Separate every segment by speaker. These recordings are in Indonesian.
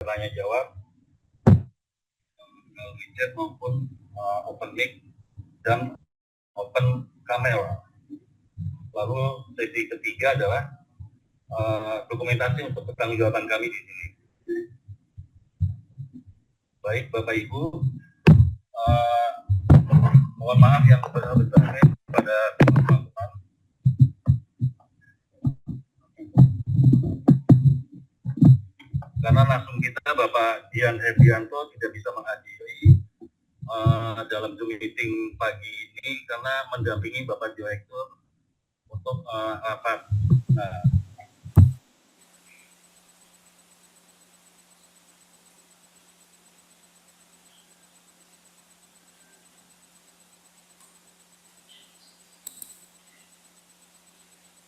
Speaker 1: tanya jawab melalui chat maupun open mic dan open kamera. Lalu sesi ketiga adalah dokumentasi untuk pertanggungjawaban kami di sini. Baik Bapak Ibu, mohon maaf yang sebesar-besarnya pada teman-teman. Karena langsung kita Bapak Dian Herdianto tidak bisa menghadiri dalam Zoom meeting pagi ini karena mendampingi Bapak Direktur untuk rapat. Nah,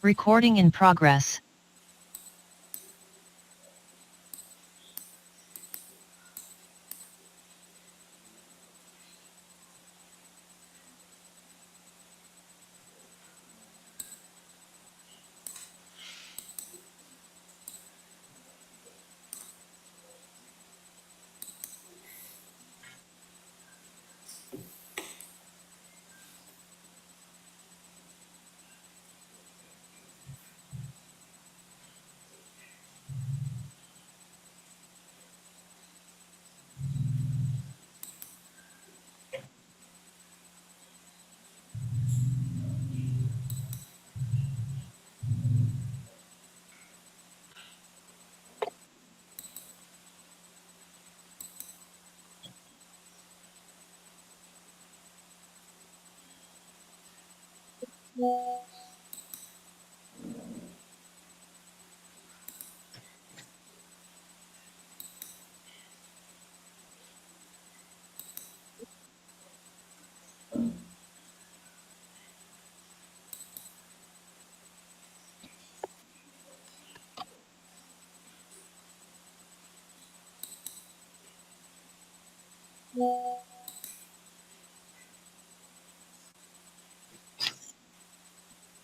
Speaker 2: Recording in progress.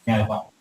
Speaker 3: Ya, Pak.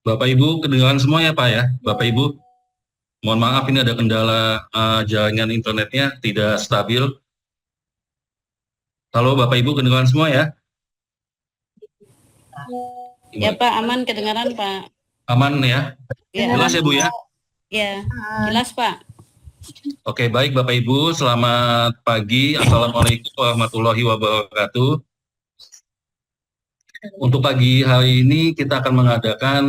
Speaker 1: Bapak Ibu kedengaran semua ya Pak ya, Bapak Ibu. Mohon maaf ini ada kendala jaringan internetnya tidak stabil. Halo Bapak Ibu kedengaran semua ya?
Speaker 4: Ya Pak, aman kedengaran Pak.
Speaker 1: Aman ya?
Speaker 4: Ya,
Speaker 1: Jelas ya Bu ya?
Speaker 4: ya, jelas Pak.
Speaker 1: Oke baik Bapak Ibu, selamat pagi. Assalamualaikum warahmatullahi wabarakatuh. Untuk pagi hari ini kita akan mengadakan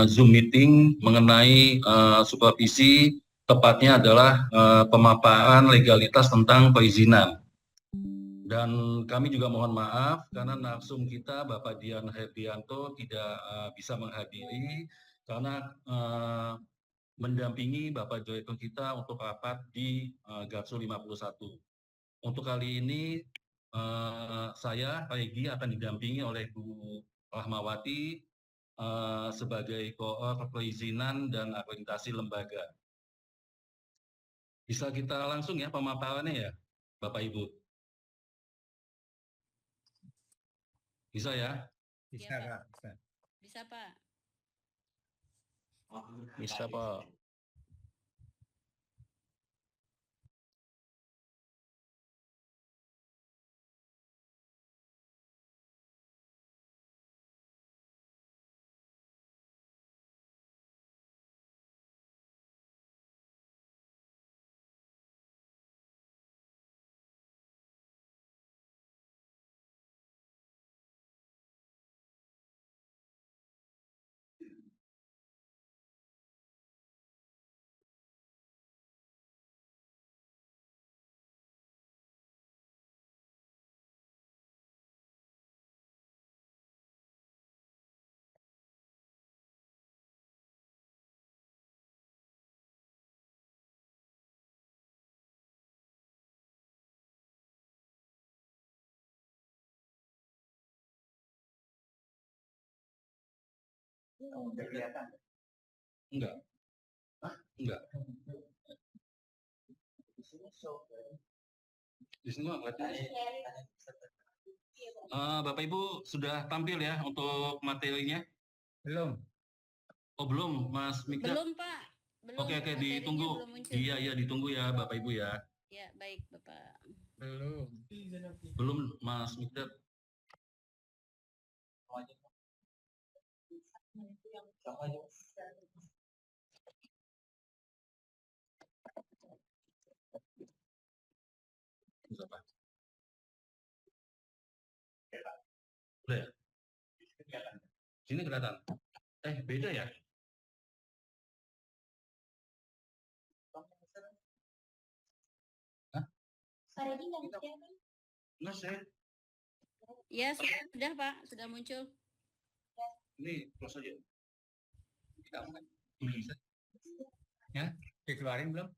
Speaker 1: Zoom meeting mengenai supervisi, tepatnya adalah pemaparan legalitas tentang perizinan. Dan kami juga mohon maaf karena narsum kita Bapak Dian Herdianto tidak bisa menghadiri karena mendampingi Bapak Joyko kita untuk rapat di Gatsu 51. Untuk kali ini saya, Pak Egy, akan didampingi oleh Bu Rahmawati sebagai koor perizinan dan akreditasi lembaga. Bisa kita langsung ya pemaparannya ya, Bapak Ibu? Bisa ya?
Speaker 3: Bisa,
Speaker 4: Iya, Pak.
Speaker 3: Kak. Bisa.
Speaker 4: Bisa, Pak.
Speaker 1: Bisa, Pak.
Speaker 3: Udah kelihatan.
Speaker 1: Enggak. Enggak. Di sini nggak kelihatan. Bapak Ibu sudah tampil ya untuk materinya?
Speaker 3: Belum.
Speaker 1: Oh belum, Mas Mikdad.
Speaker 4: Belum, Pak. Belum.
Speaker 1: Oke,
Speaker 4: Materinya
Speaker 1: ditunggu.
Speaker 4: belum muncul.
Speaker 1: Iya, ditunggu ya Bapak Ibu ya.
Speaker 4: Ya, baik, Bapak.
Speaker 3: Belum.
Speaker 1: Belum, Mas Mikdad. Bisa, Pak. Udah ya? Sini kelihatan. Beda ya? Hah? Nggak, saya
Speaker 4: Ya, sudah, Pak. Sudah muncul.
Speaker 1: ini close aja. Kita angkat.
Speaker 3: Ya, dikeluarin belum?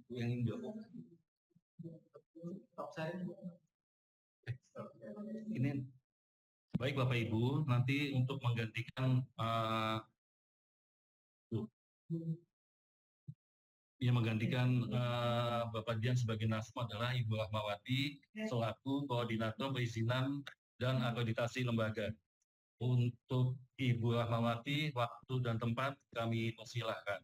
Speaker 1: Yang Indo. Ini baik Bapak Ibu, nanti untuk menggantikan Bapak Dian sebagai Nasm adalah Ibu Rahmawati selaku koordinator perizinan dan akreditasi lembaga. Untuk Ibu Rahmawati, waktu dan tempat kami persilahkan.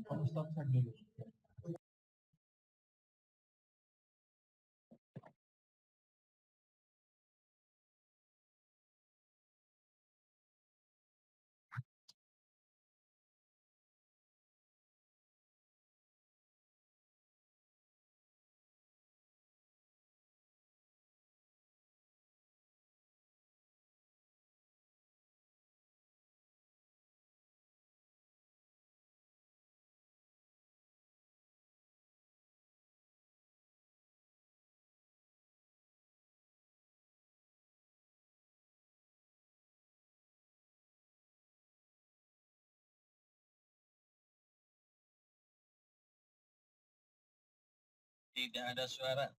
Speaker 3: Kamu stop dulu.
Speaker 1: Tidak ada suara.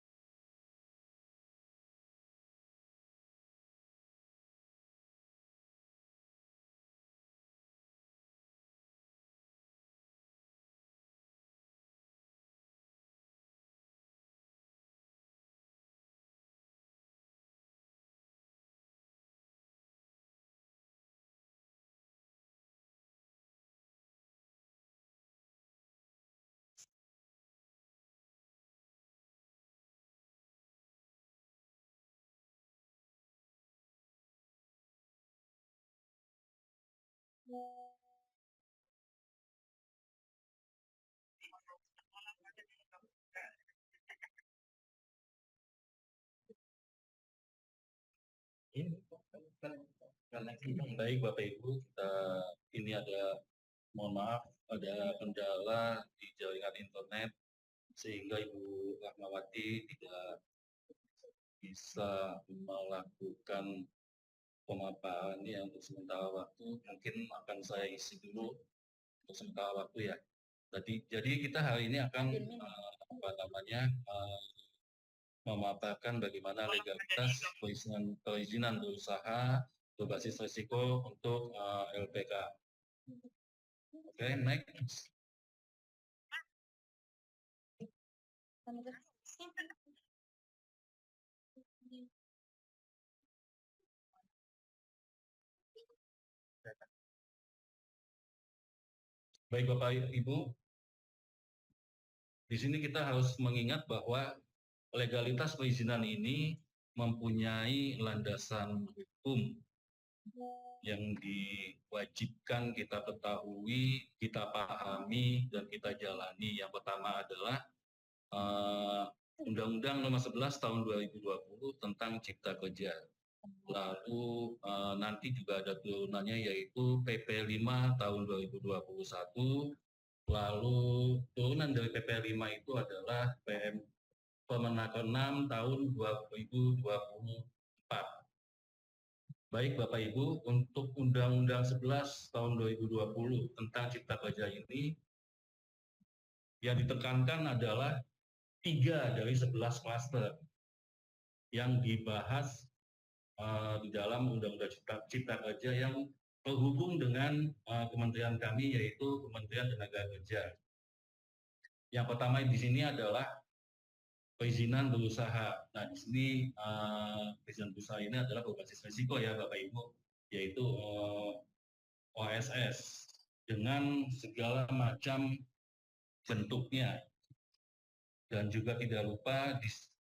Speaker 1: Baik Bapak Ibu, ini mohon maaf, ada kendala di jaringan internet sehingga Ibu Rahmawati tidak bisa melakukan pemaparan ya untuk sementara waktu. Mungkin akan saya isi dulu untuk sementara waktu ya. Jadi kita hari ini akan memaparkan bagaimana legalitas perizinan berusaha berbasis risiko untuk LPK. Oke, next. Baik Bapak Ibu, di sini kita harus mengingat bahwa legalitas perizinan ini mempunyai landasan hukum yang diwajibkan kita ketahui, kita pahami, dan kita jalani. Yang pertama adalah Undang-Undang Nomor 11 Tahun 2020 tentang Cipta Kerja. Lalu nanti juga ada turunannya yaitu PP 5 tahun 2021. Lalu turunan dari PP 5 itu adalah Permenaker 6 tahun 2024. Baik Bapak Ibu, untuk Undang-Undang 11 tahun 2020 tentang Cipta Kerja ini yang ditekankan adalah 3 dari 11 klaster yang dibahas di dalam Undang-Undang Cipta Kerja yang terhubung dengan kementerian kami, yaitu Kementerian Tenaga Kerja. Yang pertama di sini adalah perizinan berusaha. Nah, di sini perizinan berusaha ini adalah berbasis risiko ya Bapak Ibu, yaitu OSS dengan segala macam bentuknya. Dan juga tidak lupa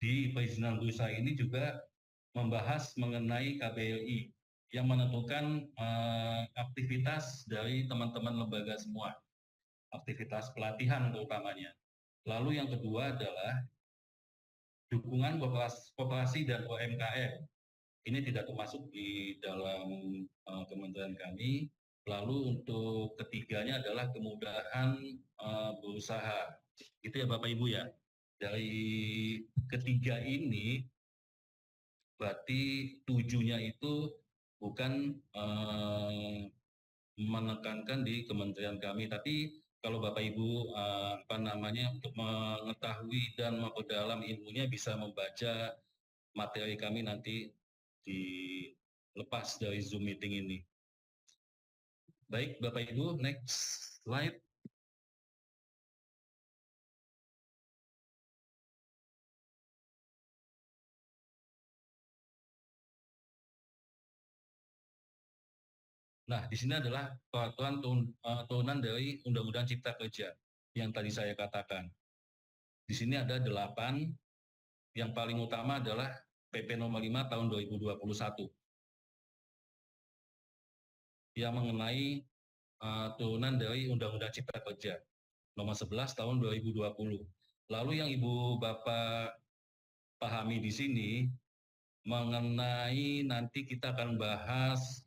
Speaker 1: di perizinan berusaha ini juga membahas mengenai KBLI yang menentukan aktivitas dari teman-teman lembaga semua, aktivitas pelatihan terutamanya. Lalu yang kedua adalah dukungan koperasi dan UMKM. Ini tidak termasuk di dalam kementerian kami. Lalu untuk ketiganya adalah kemudahan berusaha. Itu ya Bapak Ibu ya. Dari ketiga ini berarti tujuhnya itu bukan menekankan di kementerian kami, tapi kalau Bapak Ibu untuk mengetahui dan memperdalam ilmunya bisa membaca materi kami nanti dilepas dari Zoom meeting ini. Baik Bapak Ibu, next slide. Nah, di sini adalah peraturan turunan dari Undang-Undang Cipta Kerja yang tadi saya katakan. Di sini ada 8, yang paling utama adalah PP Nomor 5 Tahun 2021 yang mengenai turunan dari Undang-Undang Cipta Kerja Nomor 11 Tahun 2020. Lalu yang Ibu Bapak pahami di sini mengenai nanti kita akan bahas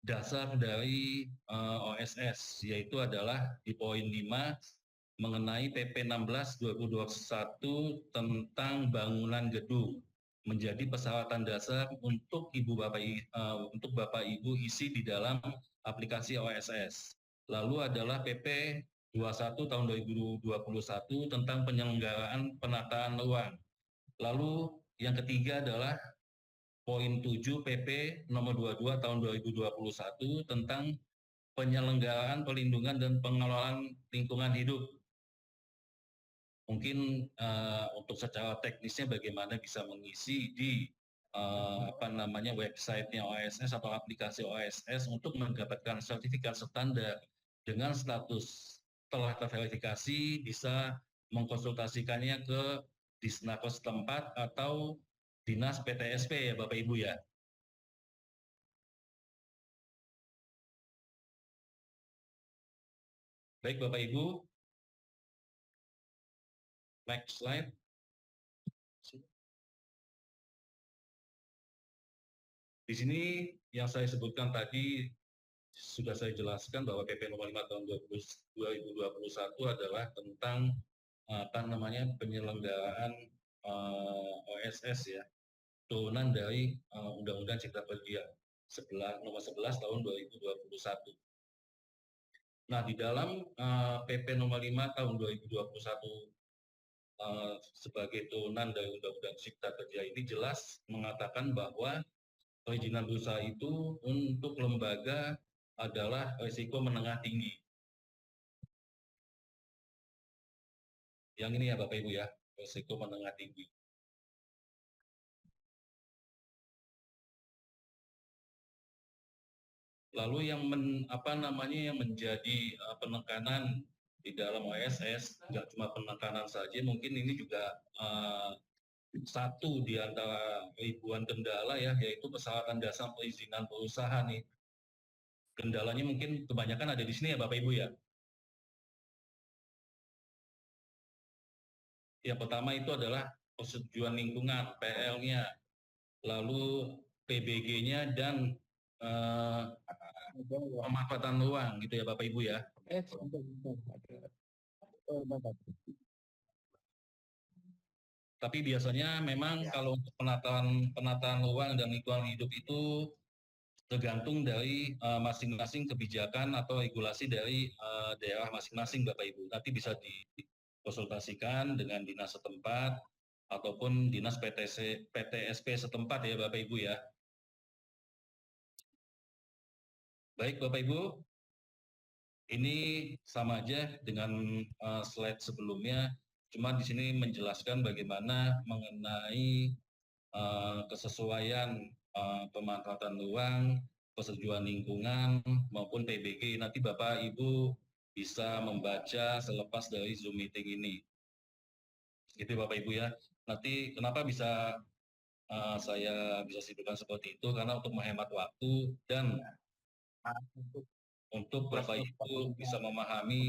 Speaker 1: dasar dari OSS, yaitu adalah di poin 5 mengenai PP 16 2021 tentang bangunan gedung menjadi persyaratan dasar untuk Bapak Ibu isi di dalam aplikasi OSS. Lalu adalah PP 21 tahun 2021 tentang penyelenggaraan penataan ruang. Lalu yang ketiga adalah poin 7 PP nomor 22 tahun 2021 tentang penyelenggaraan perlindungan dan pengelolaan lingkungan hidup. Mungkin untuk secara teknisnya bagaimana bisa mengisi di websitenya OSS atau aplikasi OSS untuk mendapatkan sertifikat standar dengan status telah terverifikasi, bisa mengkonsultasikannya ke Disnakos setempat atau Dinas PTSP ya Bapak Ibu ya. Baik Bapak Ibu, next slide. Di sini yang saya sebutkan tadi sudah saya jelaskan bahwa PP nomor 5 tahun 2021 adalah tentang penyelenggaraan OSS ya, turunan dari Undang-Undang Cipta Kerja nomor 11 tahun 2021. Nah, di dalam PP nomor 5 tahun 2021 sebagai turunan dari Undang-Undang Cipta Kerja ini jelas mengatakan bahwa perizinan berusaha itu untuk lembaga adalah risiko menengah tinggi. Yang ini ya Bapak Ibu ya, risiko menengah tinggi. Lalu yang menjadi penekanan di dalam OSS, nggak cuma penekanan saja, mungkin ini juga satu di antara ribuan kendala ya, yaitu persyaratan dasar perizinan berusaha nih. Kendalanya mungkin kebanyakan ada di sini ya Bapak Ibu ya. Yang pertama itu adalah persetujuan lingkungan, PL-nya, lalu PBG-nya dan pemanfaatan ruang gitu ya Bapak Ibu ya. Tapi biasanya memang kalau untuk penataan ruang dan lingkungan hidup itu tergantung dari masing-masing kebijakan atau regulasi dari daerah masing-masing Bapak Ibu. Nanti bisa dikonsultasikan dengan dinas setempat ataupun dinas PTSP setempat ya Bapak Ibu ya. Baik Bapak Ibu, ini sama aja dengan slide sebelumnya, cuma di sini menjelaskan bagaimana mengenai kesesuaian pemanfaatan ruang, persetujuan lingkungan maupun PBG. Nanti Bapak Ibu bisa membaca selepas dari Zoom meeting ini. Gitu Bapak Ibu ya. Nanti kenapa bisa saya bisa sebutkan seperti itu, karena untuk menghemat waktu dan untuk Bapak Ibu bisa memahami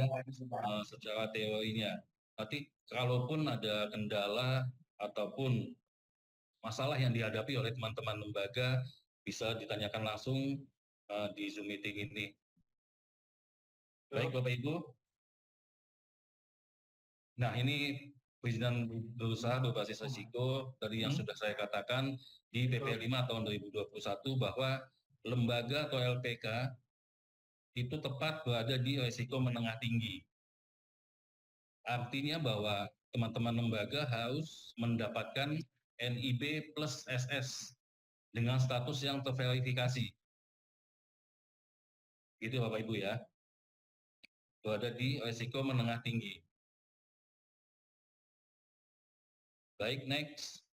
Speaker 1: secara teorinya. Nanti kalaupun ada kendala ataupun masalah yang dihadapi oleh teman-teman lembaga bisa ditanyakan langsung di Zoom meeting ini. Baik Bapak Ibu. Nah, ini perizinan berusaha berbasis risiko tadi yang sudah saya katakan di PP 5 tahun 2021 bahwa lembaga atau LPK itu tepat berada di risiko menengah tinggi. Artinya bahwa teman-teman lembaga harus mendapatkan NIB plus SS dengan status yang terverifikasi. Gitu Bapak Ibu ya. Berada di risiko menengah tinggi. Baik, next.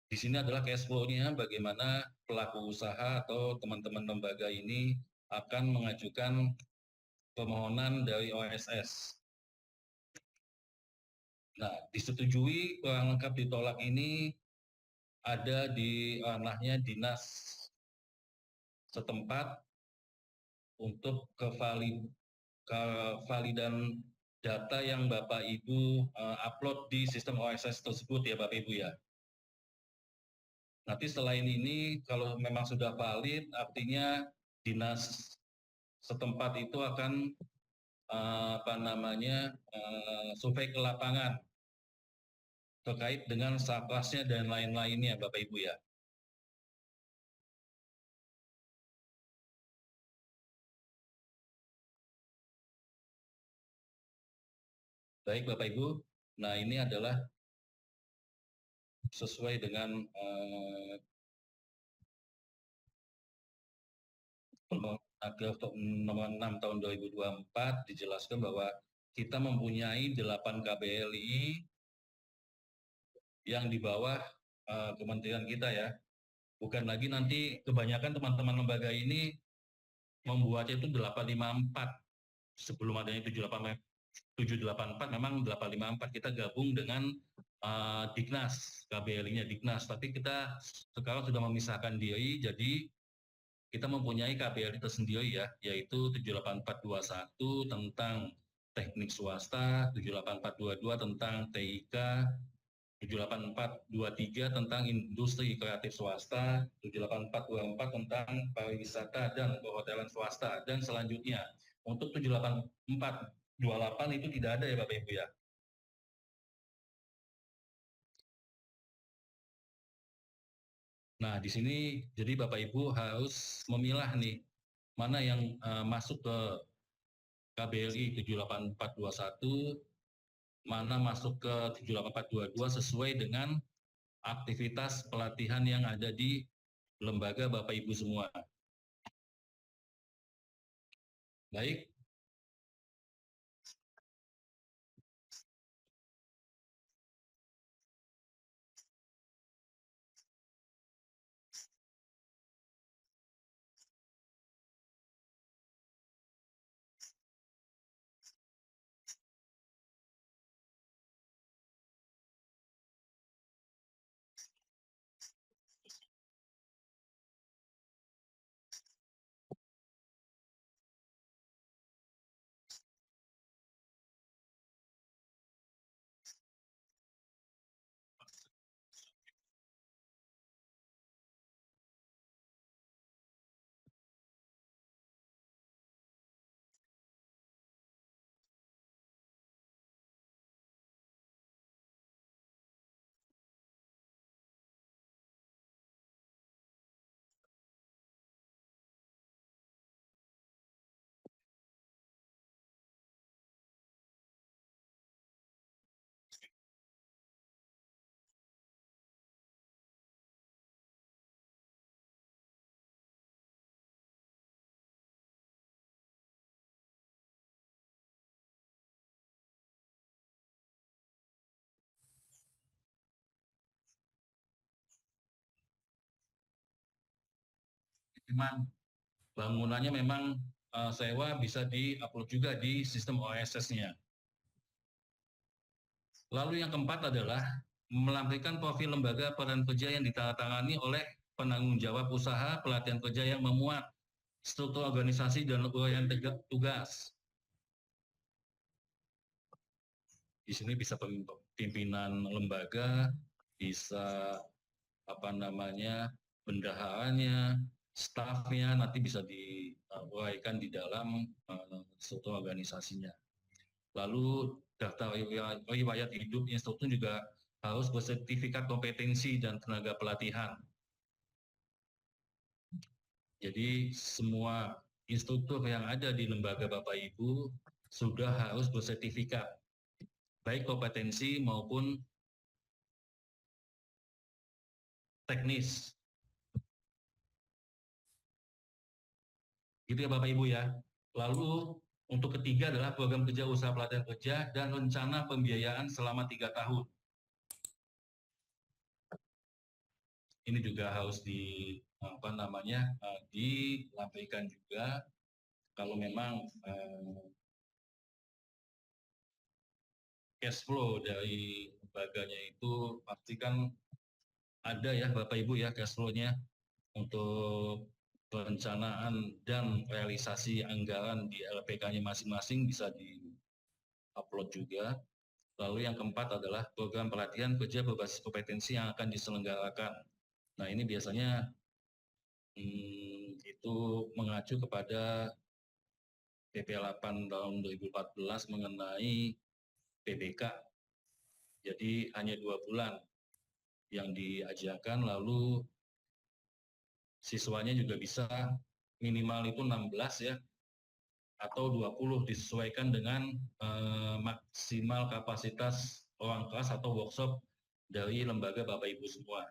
Speaker 1: Di sini adalah cash flow-nya, bagaimana pelaku usaha atau teman-teman lembaga ini akan mengajukan permohonan dari OSS. Nah, disetujui kurang lengkap ditolak ini ada di ranahnya dinas setempat untuk kevalidan data yang Bapak Ibu upload di sistem OSS tersebut ya Bapak Ibu ya. Nanti selain ini kalau memang sudah valid, artinya dinas setempat itu akan survei ke lapangan terkait dengan saplasnya dan lain-lainnya Bapak Ibu ya. Baik Bapak Ibu, nah ini adalah sesuai dengan nomor 6 tahun 2024 dijelaskan bahwa kita mempunyai 8 KBLI yang di bawah kementerian kita ya. Bukan lagi nanti kebanyakan teman-teman lembaga ini membuatnya itu 854. Sebelum adanya 784 memang 854 kita gabung dengan Diknas, KBLI-nya Diknas, tapi kita sekarang sudah memisahkan diri, jadi kita mempunyai KBLI tersendiri ya, yaitu 78421 tentang teknik swasta, 78422 tentang TIK, 78423 tentang industri kreatif swasta, 78424 tentang pariwisata dan perhotelan swasta, dan selanjutnya. Untuk 78428 itu tidak ada ya Bapak Ibu ya. Nah, di sini jadi Bapak Ibu harus memilah nih mana yang masuk ke KBLI 78421, mana masuk ke 78422 sesuai dengan aktivitas pelatihan yang ada di lembaga Bapak Ibu semua. Baik. Memang bangunannya memang sewa bisa di-upload juga di sistem OSS-nya. Lalu yang keempat adalah melampirkan profil lembaga peran kerja yang ditandatangani oleh penanggung jawab usaha pelatihan kerja yang memuat struktur organisasi dan uraian tugas. Di sini bisa pimpinan lembaga, bisa bendaharanya, stafnya nanti bisa diuraikan di dalam struktur organisasinya. Lalu daftar riwayat hidup instruktur juga harus bersertifikat kompetensi dan tenaga pelatihan. Jadi semua instruktur yang ada di lembaga Bapak Ibu sudah harus bersertifikat, baik kompetensi maupun teknis. Gitu ya Bapak Ibu ya. Lalu untuk ketiga adalah program kerja usaha pelatihan kerja dan rencana pembiayaan selama 3 tahun. Ini juga harus dilampirkan juga kalau memang cash flow dari lembaganya itu pastikan ada ya Bapak Ibu ya cash flow-nya untuk perencanaan dan realisasi anggaran di LPK-nya masing-masing bisa di-upload juga. Lalu yang keempat adalah program pelatihan kerja berbasis kompetensi yang akan diselenggarakan. Nah ini biasanya itu mengacu kepada PP 8 tahun 2014 mengenai PBK. Jadi hanya 2 bulan yang diajarkan, lalu siswanya juga bisa minimal itu 16 ya, atau 20 disesuaikan dengan maksimal kapasitas ruang kelas atau workshop dari lembaga Bapak Ibu semua.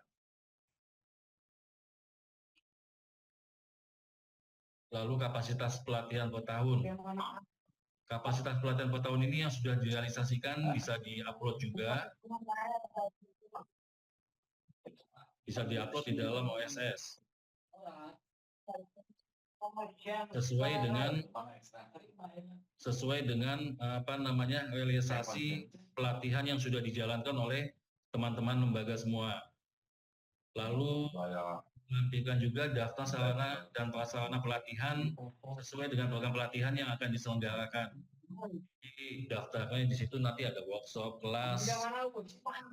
Speaker 1: Lalu kapasitas pelatihan per tahun. Kapasitas pelatihan per tahun ini yang sudah direalisasikan bisa di-upload juga. Bisa di-upload di dalam OSS. Sesuai dengan realisasi pelatihan yang sudah dijalankan oleh teman-teman lembaga semua. Lalu menampilkan juga daftar sarana dan prasarana pelatihan sesuai dengan program pelatihan yang akan diselenggarakan. Daftarnya di situ nanti ada workshop, kelas.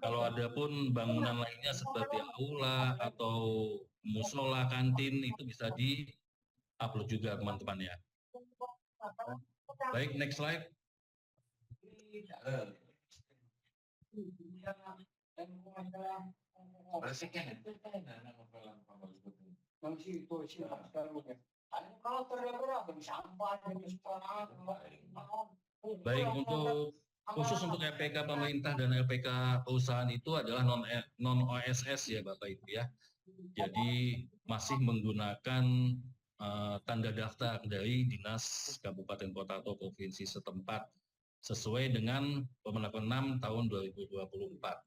Speaker 1: Kalau ada pun bangunan lainnya seperti aula atau musola, kantin itu bisa di-upload juga teman-teman ya. Baik, next slide. Baik, khusus untuk LPK pemerintah dan LPK perusahaan itu adalah non OSS ya Bapak Ibu ya. Jadi masih menggunakan tanda daftar dari Dinas Kabupaten Kota atau Provinsi setempat sesuai dengan Permenaker 6 tahun 2024.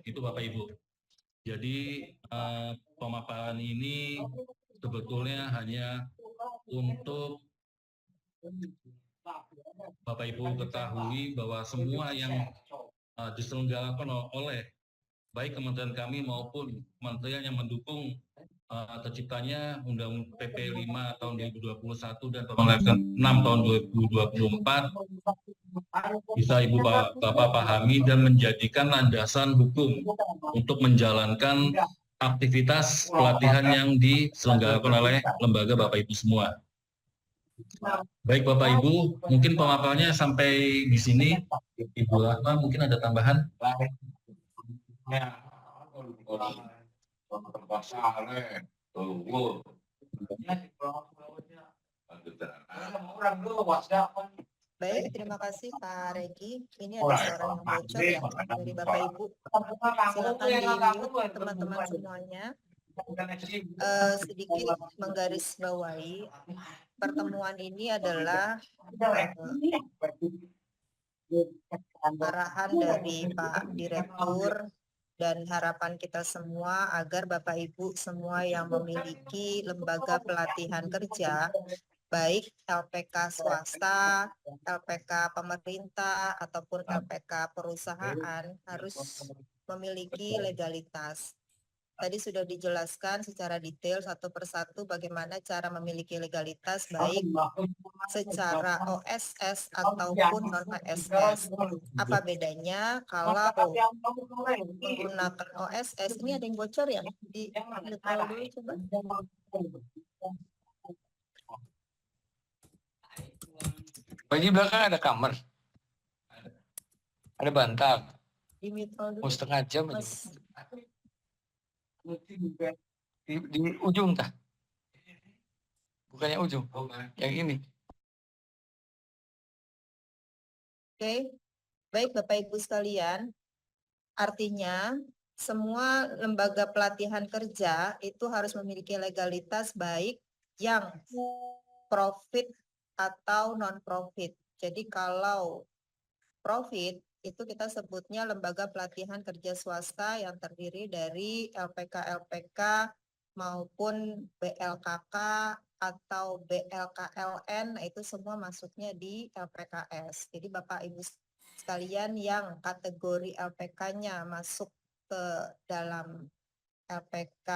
Speaker 1: Itu Bapak Ibu. Jadi pemaparan ini sebetulnya hanya untuk Bapak Ibu ketahui bahwa semua yang diselenggarakan oleh baik kementerian kami maupun kementerian yang mendukung terciptanya Undang PP 5 tahun 2021 dan Permenaker 6 tahun 2024 bisa Ibu Bapak pahami dan menjadikan landasan hukum untuk menjalankan aktivitas pelatihan yang diselenggarakan oleh lembaga Bapak Ibu semua. Baik Bapak Ibu, mungkin pemaparannya sampai di sini. Ibu Rahma mungkin ada tambahan?
Speaker 2: Baik, terima kasih Pak Regi. Ini ada suara yang bocor ya dari Bapak Ibu. Silakan di-mute teman-teman semuanya. Sedikit menggarisbawahi, pertemuan ini adalah arahan dari Pak Direktur dan harapan kita semua agar Bapak Ibu semua yang memiliki lembaga pelatihan kerja, baik LPK swasta, LPK pemerintah, ataupun LPK perusahaan harus memiliki legalitas. Tadi sudah dijelaskan secara detail satu persatu bagaimana cara memiliki legalitas baik secara OSS ataupun non-OSS. Apa bedanya kalau menggunakan OSS? Ini ada yang bocor ya? Di detail dulu coba.
Speaker 3: Di belakang ada kamar. Ada bantal.
Speaker 2: Di dulu.
Speaker 3: Mau setengah jam aja.
Speaker 2: Mas.
Speaker 3: Di ujung tah. Bukannya ujung. Yang ini.
Speaker 2: Oke. Baik Bapak Ibu sekalian. Artinya semua lembaga pelatihan kerja itu harus memiliki legalitas baik yang profit atau non-profit. Jadi kalau profit itu kita sebutnya lembaga pelatihan kerja swasta yang terdiri dari LPK-LPK maupun BLKK atau BLKLN, itu semua masuknya di LPKS. Jadi Bapak Ibu sekalian yang kategori LPK-nya masuk ke dalam LPK,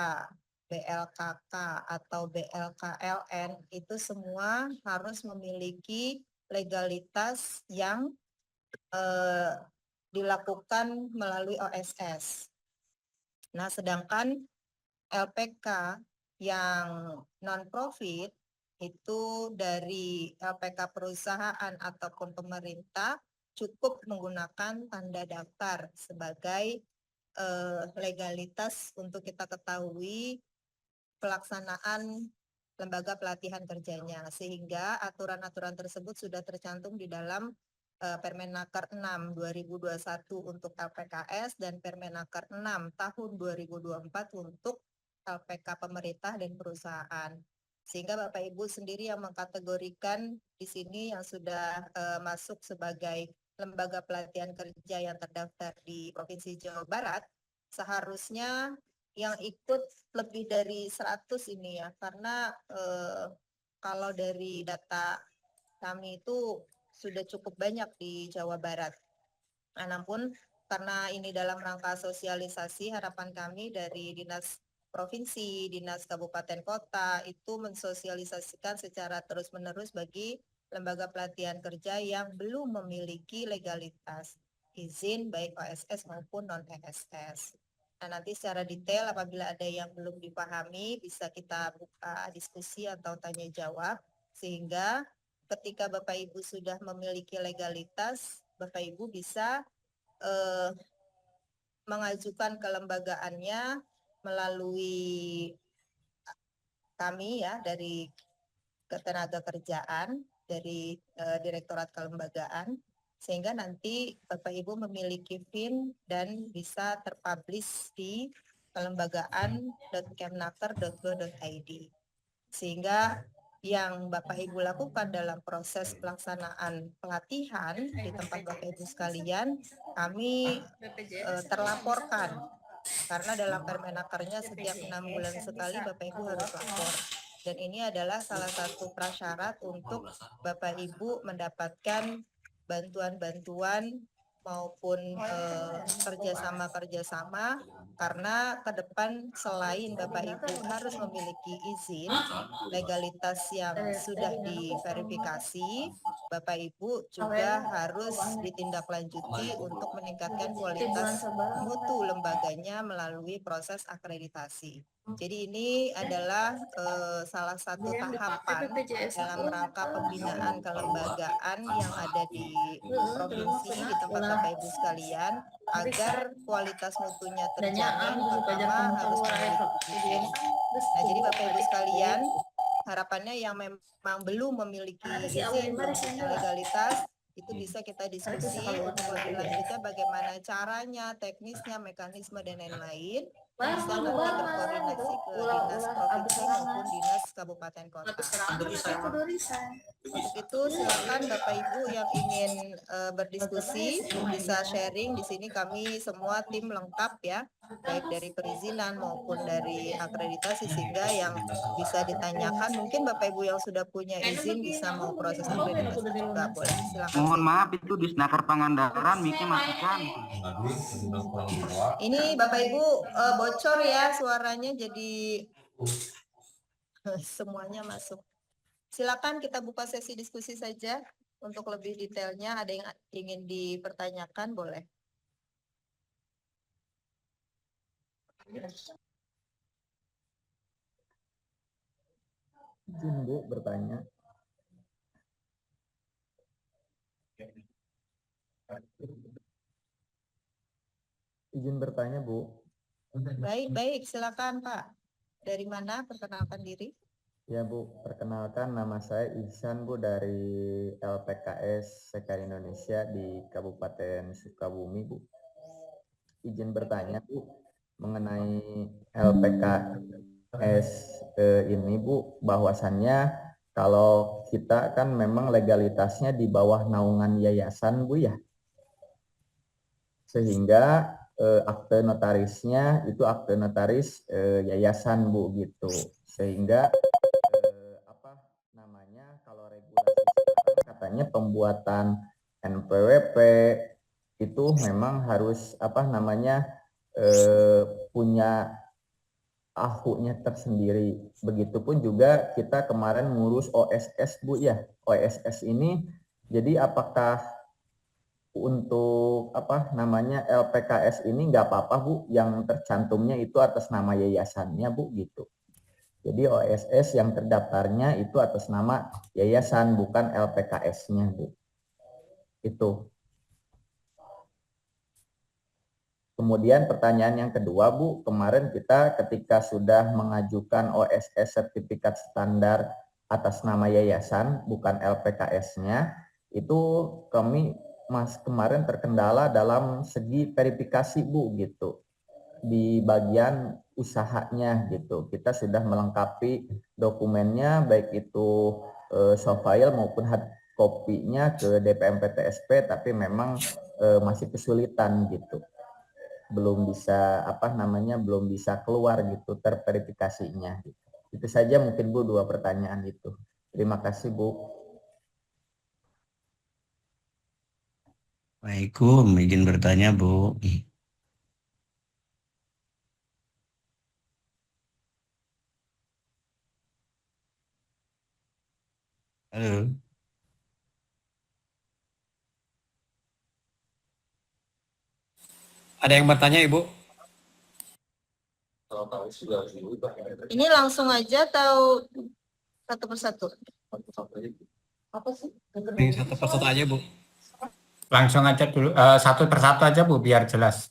Speaker 2: BLKK atau BLKLN itu semua harus memiliki legalitas yang dilakukan melalui OSS. Nah, sedangkan LPK yang non-profit itu dari LPK perusahaan ataupun pemerintah cukup menggunakan tanda daftar sebagai legalitas untuk kita ketahui pelaksanaan lembaga pelatihan kerjanya, sehingga aturan-aturan tersebut sudah tercantum di dalam Permenaker 6 2021 untuk LPKS dan Permenaker 6 tahun 2024 untuk LPK pemerintah dan perusahaan. Sehingga Bapak Ibu sendiri yang mengkategorikan di sini yang sudah masuk sebagai lembaga pelatihan kerja yang terdaftar di Provinsi Jawa Barat, seharusnya yang ikut lebih dari 100 ini ya, karena kalau dari data kami itu sudah cukup banyak di Jawa Barat. Nah, namun karena ini dalam rangka sosialisasi, harapan kami dari Dinas Provinsi, Dinas Kabupaten Kota itu mensosialisasikan secara terus-menerus bagi lembaga pelatihan kerja yang belum memiliki legalitas izin baik OSS maupun non-ESS. Nah, nanti secara detail apabila ada yang belum dipahami bisa kita buka diskusi atau tanya jawab sehingga ketika Bapak Ibu sudah memiliki legalitas, Bapak Ibu bisa mengajukan kelembagaannya melalui kami ya dari Ketenagakerjaan dari Direktorat Kelembagaan sehingga nanti Bapak Ibu memiliki PIN dan bisa terpublish di kelembagaan.kemnaker.go.id sehingga yang Bapak Ibu lakukan dalam proses pelaksanaan pelatihan di tempat Bapak Ibu sekalian kami terlaporkan karena dalam Permenakernya setiap 6 bulan sekali Bapak Ibu harus lapor. Dan ini adalah salah satu prasyarat untuk Bapak Ibu mendapatkan bantuan-bantuan maupun kerjasama-kerjasama karena ke depan selain Bapak Ibu harus memiliki izin legalitas yang sudah diverifikasi, Bapak Ibu juga harus ditindaklanjuti untuk meningkatkan kualitas mutu lembaganya melalui proses akreditasi. Jadi ini adalah salah satu tahapan dalam rangka pembinaan kelembagaan yang ada di provinsi di tempat Bapak Ibu sekalian agar kualitas mutunya terjamin pertama harus memiliki izin. Nah, jadi Bapak Ibu sekalian harapannya yang memang belum memiliki izin, belum punya legalitas itu bisa kita diskusi untuk lebih lanjutnya bagaimana caranya, teknisnya, mekanisme dan lain-lain bisa nanti berkoordinasi ke dinas provinsi maupun dinas kabupaten kota. Untuk itu silakan Bapak Ibu yang ingin berdiskusi bisa sharing di sini kami semua tim lengkap ya baik dari perizinan maupun dari akreditasi sehingga yang bisa ditanyakan mungkin Bapak Ibu yang sudah punya izin bisa mau proses akreditasi juga boleh silakan.
Speaker 5: Mohon maaf itu di Snaker Pangandaran mic-nya matikan.
Speaker 2: Ini Bapak Ibu bocor ya suaranya jadi semuanya masuk. Silakan kita buka sesi diskusi saja untuk lebih detailnya ada yang ingin dipertanyakan boleh.
Speaker 6: Izin Bu bertanya. Izin bertanya Bu.
Speaker 2: Baik, silakan Pak. Dari mana perkenalkan diri?
Speaker 6: Ya Bu, perkenalkan nama saya Ihsan Bu dari LPKS Sekar Indonesia di Kabupaten Sukabumi Bu. Izin bertanya Bu mengenai LPKS ini Bu, bahwasannya kalau kita kan memang legalitasnya di bawah naungan yayasan Bu ya, sehingga akte notarisnya itu akte notaris yayasan Bu gitu, sehingga apa namanya kalau regulasi sekarang katanya pembuatan NPWP itu memang harus apa namanya punya ahunya tersendiri. Begitupun juga kita kemarin ngurus OSS Bu ya. OSS ini jadi apakah untuk apa namanya LPKS ini nggak apa-apa Bu yang tercantumnya itu atas nama yayasannya Bu gitu. Jadi OSS yang terdaftarnya itu atas nama yayasan bukan LPKS-nya Bu. Itu. Kemudian pertanyaan yang kedua Bu, kemarin kita ketika sudah mengajukan OSS sertifikat standar atas nama yayasan bukan LPKS-nya, itu kami kemarin terkendala dalam segi verifikasi Bu gitu. Di bagian usahanya gitu. Kita sudah melengkapi dokumennya baik itu soft file maupun hard copy-nya ke DPMPTSP tapi memang masih kesulitan gitu. Belum bisa apa namanya belum bisa keluar gitu terverifikasinya gitu. Itu saja mungkin Bu dua pertanyaan itu. Terima kasih Bu.
Speaker 7: Waalaikumsalam, izin bertanya Bu. Halo.
Speaker 8: Ada yang bertanya, Ibu?
Speaker 2: Ini langsung aja atau satu persatu? Apa sih?
Speaker 8: Ini satu persatu aja, Bu.
Speaker 9: Langsung aja dulu, satu persatu aja Bu, biar jelas.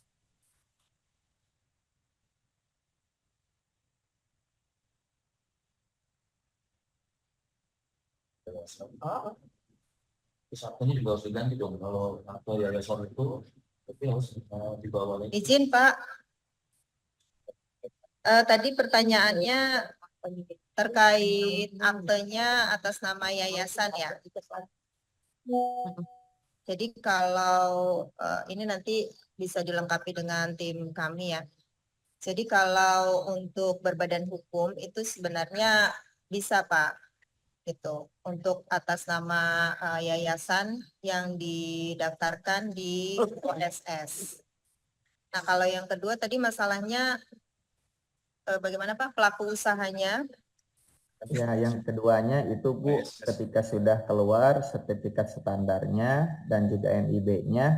Speaker 1: Satunya juga harus diganti dong. Kalau akta yayasan itu, tapi harus dibawa lagi.
Speaker 2: Izin Pak. Tadi pertanyaannya terkait aktenya atas nama yayasan ya. Jadi kalau ini nanti bisa dilengkapi dengan tim kami ya. Jadi kalau untuk berbadan hukum itu sebenarnya bisa Pak, gitu. Untuk atas nama yayasan yang didaftarkan di OSS. Nah kalau yang kedua tadi masalahnya bagaimana Pak pelaku usahanya?
Speaker 6: Ya, yang keduanya itu Bu, ketika sudah keluar sertifikat standarnya dan juga NIB-nya,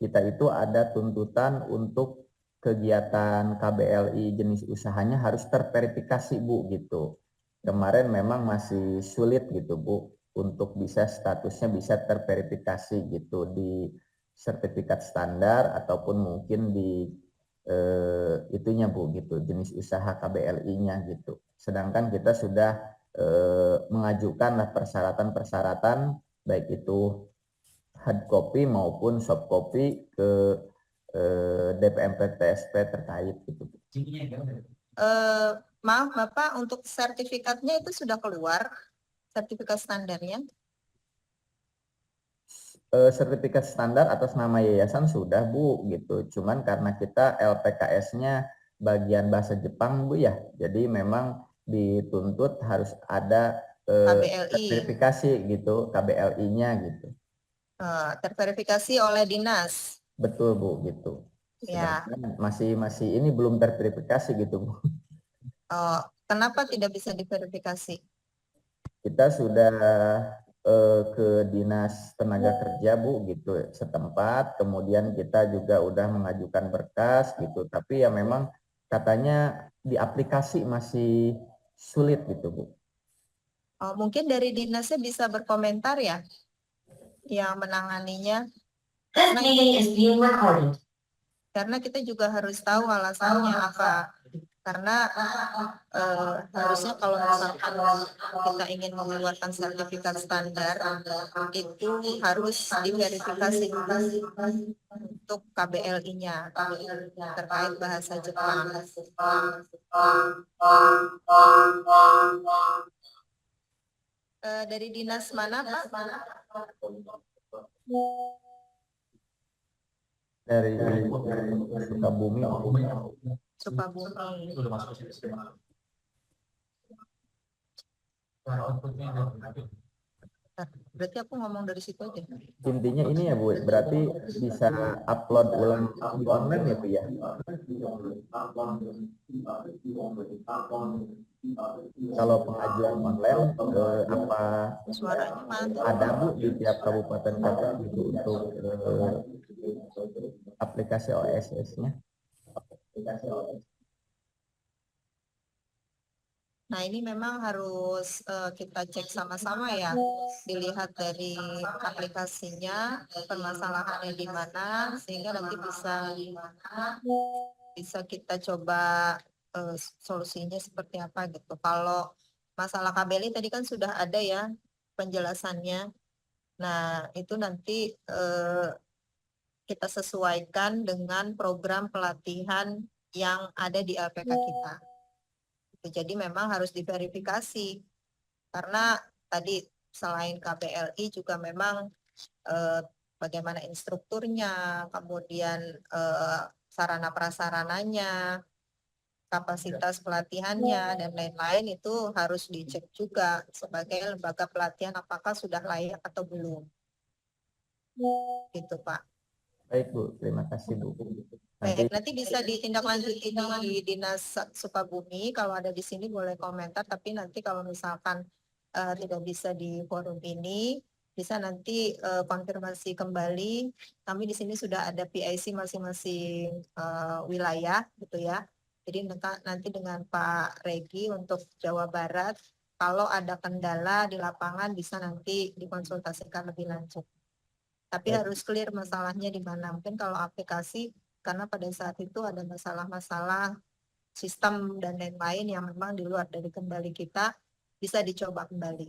Speaker 6: kita itu ada tuntutan untuk kegiatan KBLI jenis usahanya harus terverifikasi Bu gitu. Kemarin memang masih sulit gitu Bu untuk bisa statusnya bisa terverifikasi gitu di sertifikat standar ataupun mungkin di itunya Bu gitu, jenis usaha KBLI-nya gitu. Sedangkan kita sudah mengajukan persyaratan-persyaratan baik itu hard copy maupun soft copy ke DPMP TSP terkait gitu.
Speaker 2: Maaf Bapak, untuk sertifikatnya itu sudah keluar, sertifikat standarnya?
Speaker 6: Sertifikat standar atas nama yayasan sudah Bu gitu. Cuman karena kita LPKS-nya bagian bahasa Jepang Bu ya. Jadi memang dituntut harus ada
Speaker 2: KBLI.
Speaker 6: verifikasi gitu, KBLI-nya gitu.
Speaker 2: Terverifikasi oleh dinas.
Speaker 6: Betul Bu gitu.
Speaker 2: Ya.
Speaker 6: Sedangkan masih ini belum terverifikasi gitu Bu.
Speaker 2: Kenapa tidak bisa diverifikasi?
Speaker 6: Kita sudah ke Dinas Tenaga Kerja Bu gitu setempat, kemudian kita juga udah mengajukan berkas gitu, tapi ya memang katanya di aplikasi masih sulit gitu Bu.
Speaker 2: Mungkin dari dinasnya bisa berkomentar ya, yang menanganinya. Karena kita juga harus tahu alasannya apa. Karena harusnya kalau misalkan kita ingin mengeluarkan sertifikat standar itu harus diverifikasi untuk KBLI-nya terkait bahasa Jepang. Dari dinas mana Pak?
Speaker 6: Dari Sukabumi.
Speaker 2: Sukabumi. Berarti aku ngomong dari situ aja.
Speaker 6: Intinya ini ya Bu, berarti bisa upload ulang di online ya Bu ya? Kalau pengajuan online apa
Speaker 2: Suaranya mantap.
Speaker 6: ada Bu di tiap kabupaten kota gitu untuk aplikasi OSS-nya?
Speaker 2: Nah ini memang harus kita cek sama-sama ya, dilihat dari aplikasinya, permasalahannya di mana, sehingga nanti bisa kita coba solusinya seperti apa gitu. Kalau masalah KBLI tadi kan sudah ada ya penjelasannya. Nah itu nanti kita sesuaikan dengan program pelatihan yang ada di LPK kita. Jadi memang harus diverifikasi karena tadi selain KBLI juga memang bagaimana instrukturnya, kemudian sarana prasarananya, kapasitas pelatihannya dan lain-lain itu harus dicek juga sebagai lembaga pelatihan apakah sudah layak atau belum. Gitu Pak.
Speaker 6: Baik Bu, terima kasih Bu.
Speaker 2: Nanti bisa ditindaklanjuti di Dinas Sukabumi. Kalau ada di sini boleh komentar, tapi nanti kalau misalkan tidak bisa di forum ini, bisa nanti konfirmasi kembali. Kami di sini sudah ada PIC masing-masing wilayah gitu ya. Jadi nanti dengan Pak Regi untuk Jawa Barat, kalau ada kendala di lapangan bisa nanti dikonsultasikan lebih lanjut. Tapi harus clear masalahnya di mana. Mungkin kalau aplikasi, karena pada saat itu ada masalah-masalah sistem dan lain-lain yang memang di luar dari kendali kita, bisa dicoba kembali.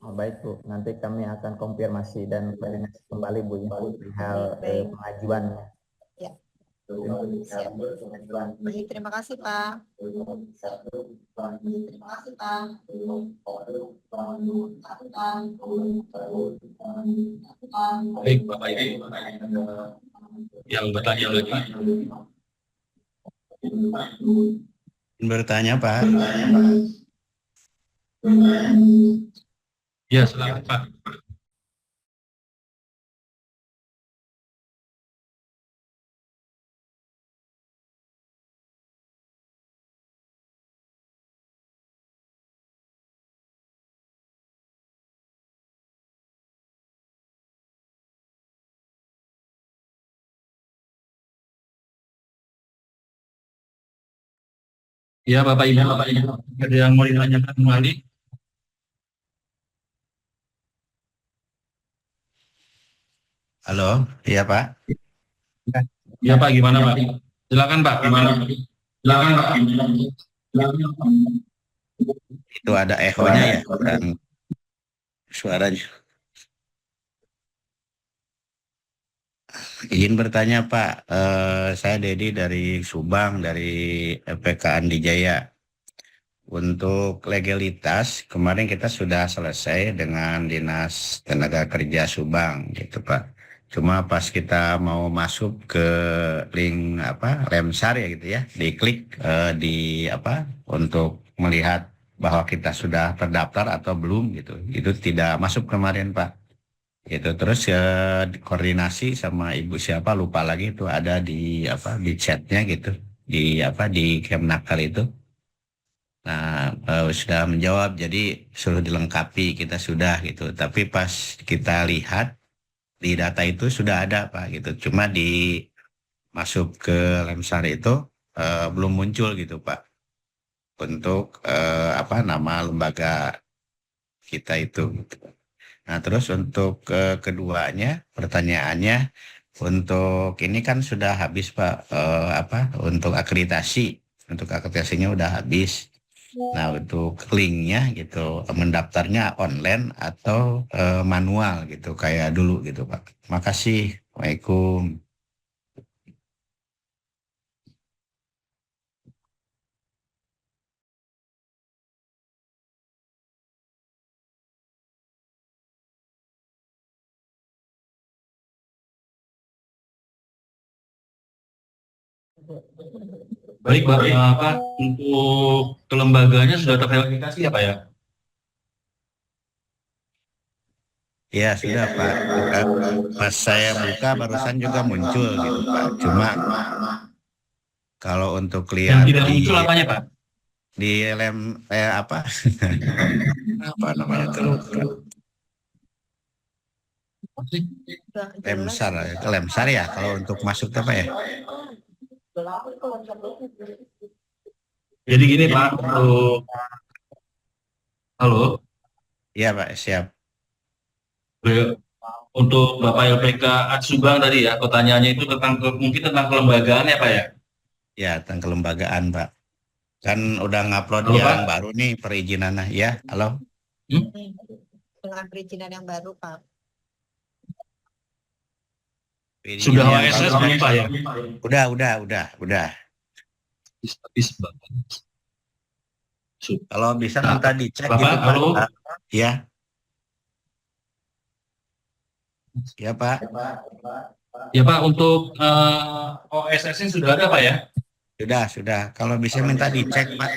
Speaker 6: Oh, baik Bu, nanti kami akan konfirmasi dan koordinasi kembali Bu ya hal pengajuannya.
Speaker 2: Ya.
Speaker 6: Siap.
Speaker 2: Baik, terima kasih Pak. Terima kasih Pak.
Speaker 1: Baik, Bapak Ibu. Yang bertanya lagi.
Speaker 7: Bertanya Pak.
Speaker 1: Ya, silakan Pak. Ya, Bapak Ibu, ada yang mau ditanyakan kembali?
Speaker 7: Halo, iya Pak.
Speaker 1: Ya Pak, gimana Pak? Silakan Pak, gimana? Silakan Pak.
Speaker 7: Itu ada echonya ya, dan suaranya. Izin bertanya Pak, saya Dedi dari Subang, dari LPK Andi Jaya. Untuk legalitas, kemarin kita sudah selesai dengan Dinas Tenaga Kerja Subang, gitu Pak. Cuma pas kita mau masuk ke link Lemsar ya gitu ya, diklik di untuk melihat bahwa kita sudah terdaftar atau belum gitu. Itu tidak masuk kemarin Pak. Itu terus koordinasi sama ibu siapa lupa lagi itu ada di di chatnya gitu, di Kemnaker itu. Nah, sudah menjawab, jadi suruh dilengkapi, kita sudah gitu. Tapi pas kita lihat di data itu sudah ada Pak gitu. Cuma masuk ke Lemsar itu belum muncul gitu Pak. Untuk nama lembaga kita itu. Gitu. Nah, terus untuk keduanya, pertanyaannya, untuk ini kan sudah habis Pak, untuk akreditasi. Untuk akreditasinya udah habis. Nah, untuk linknya gitu, mendaftarnya online atau manual gitu, kayak dulu gitu Pak. Makasih. Waalaikumsalam.
Speaker 1: Baik Pak, untuk kelembagaannya sudah terverifikasi ya Pak ya?
Speaker 7: Ya sudah Pak. Pas saya buka barusan juga muncul gitu Pak. Cuma kalau untuk
Speaker 1: Yang
Speaker 7: lihat
Speaker 1: tidak muncul apanya Pak?
Speaker 7: di apa namanya itu Lemsar ya kalau untuk masuk apa ya?
Speaker 1: Jadi gini Pak, halo,
Speaker 7: Iya Pak, siap.
Speaker 1: untuk Bapak LPK Subang tadi ya, pertanyaannya itu mungkin tentang kelembagaan ya Pak ya?
Speaker 7: Ya, tentang kelembagaan Pak. Kan udah ngupload
Speaker 1: Halo,
Speaker 7: yang
Speaker 1: Pak?
Speaker 7: baru nih perizinannya ya. Halo.
Speaker 2: Dengan perizinan yang baru Pak.
Speaker 1: Sudah
Speaker 7: Perizinan yang
Speaker 1: OSS
Speaker 7: baru.
Speaker 1: belum Pak ya?
Speaker 7: Udah.
Speaker 1: Bisa.
Speaker 7: Kalau bisa minta dicek
Speaker 1: Bapak,
Speaker 7: gitu Pak.
Speaker 1: halo?
Speaker 7: Ya. Ya Pak.
Speaker 1: Ya Pak, untuk OSS-nya sudah ada Pak ya?
Speaker 7: Sudah. Kalau bisa minta dicek Pak.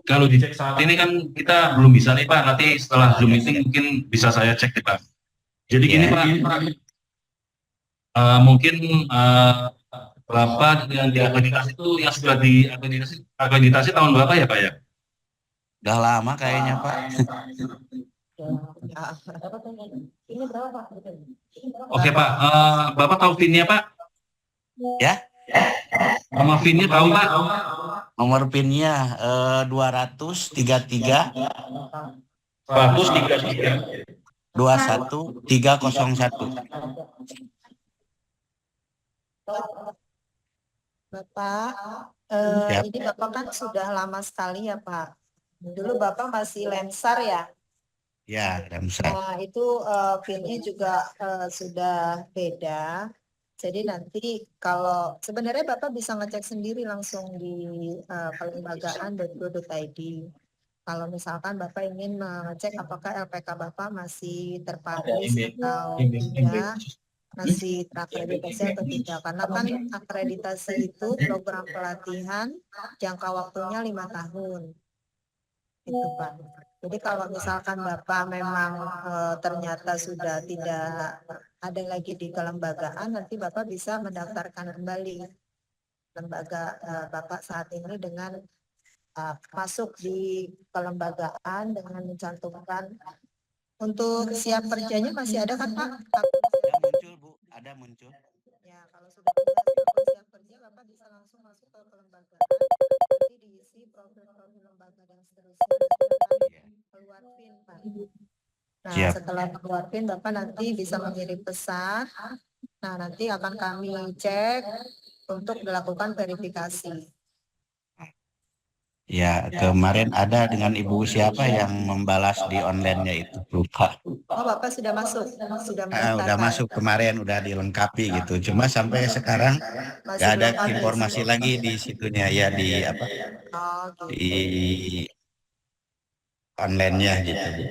Speaker 1: Kalau dicek saat ini kan kita belum bisa nih Pak, nanti setelah Zoom meeting mungkin bisa saya cek nih Pak. Jadi gini
Speaker 7: Ya.
Speaker 1: Pak, mungkin Bapak yang diakreditasi itu yang sudah diakreditasi tahun berapa ya Pak ya?
Speaker 7: Udah lama kayaknya Pak.
Speaker 2: Ya. Ini berapa Pak?
Speaker 1: Oke Pak, Bapak tahu PIN-nya Pak?
Speaker 7: Ya,
Speaker 1: Nama PIN-nya tahu Pak?
Speaker 7: nomor PIN-nya 233
Speaker 1: 133.
Speaker 7: 21301.
Speaker 2: Bapak,
Speaker 7: Siap.
Speaker 2: ini Bapak kan sudah lama sekali ya Pak. Dulu Bapak masih Lemsar ya.
Speaker 7: Ya, Ramsa.
Speaker 2: Nah, itu PIN-nya juga sudah beda. Jadi nanti kalau sebenarnya Bapak bisa ngecek sendiri langsung di pelembagaan.go.id. Kalau misalkan Bapak ingin mengecek apakah LPK Bapak masih terpublish atau tidak, masih terakreditasi atau tidak. Karena kan akreditasi itu program pelatihan jangka waktunya 5 tahun. Itu Pak. Jadi kalau misalkan Bapak memang ternyata sudah tidak ada lagi di kelembagaan, nanti Bapak bisa mendaftarkan kembali lembaga Bapak saat ini dengan masuk di kelembagaan dengan mencantumkan. Untuk siap kerjanya masih ada kan Pak?
Speaker 7: Ada muncul Bu, ada muncul.
Speaker 2: Ya, kalau sudah punya siap kerja, Bapak bisa langsung masuk ke kelembagaan. Nanti diisi profil-profil lembaga dan seterusnya. Keluar PIN, Pak. Nah,
Speaker 7: Siap.
Speaker 2: setelah keluar PIN, Bapak nanti bisa mengirim pesan. Nah, nanti akan kami cek untuk dilakukan verifikasi.
Speaker 7: Ya, kemarin ada dengan Ibu siapa yang membalas di online-nya itu, lupa.
Speaker 2: Oh, Bapak sudah masuk, sudah mendaftarkan.
Speaker 7: Udah masuk kemarin, udah dilengkapi gitu. Cuma sampai sekarang
Speaker 2: Masih
Speaker 7: nggak ada
Speaker 2: belum ada
Speaker 7: informasi
Speaker 2: isi.
Speaker 7: lagi di situnya ya, di apa,
Speaker 2: Oh, gitu.
Speaker 7: di online-nya gitu.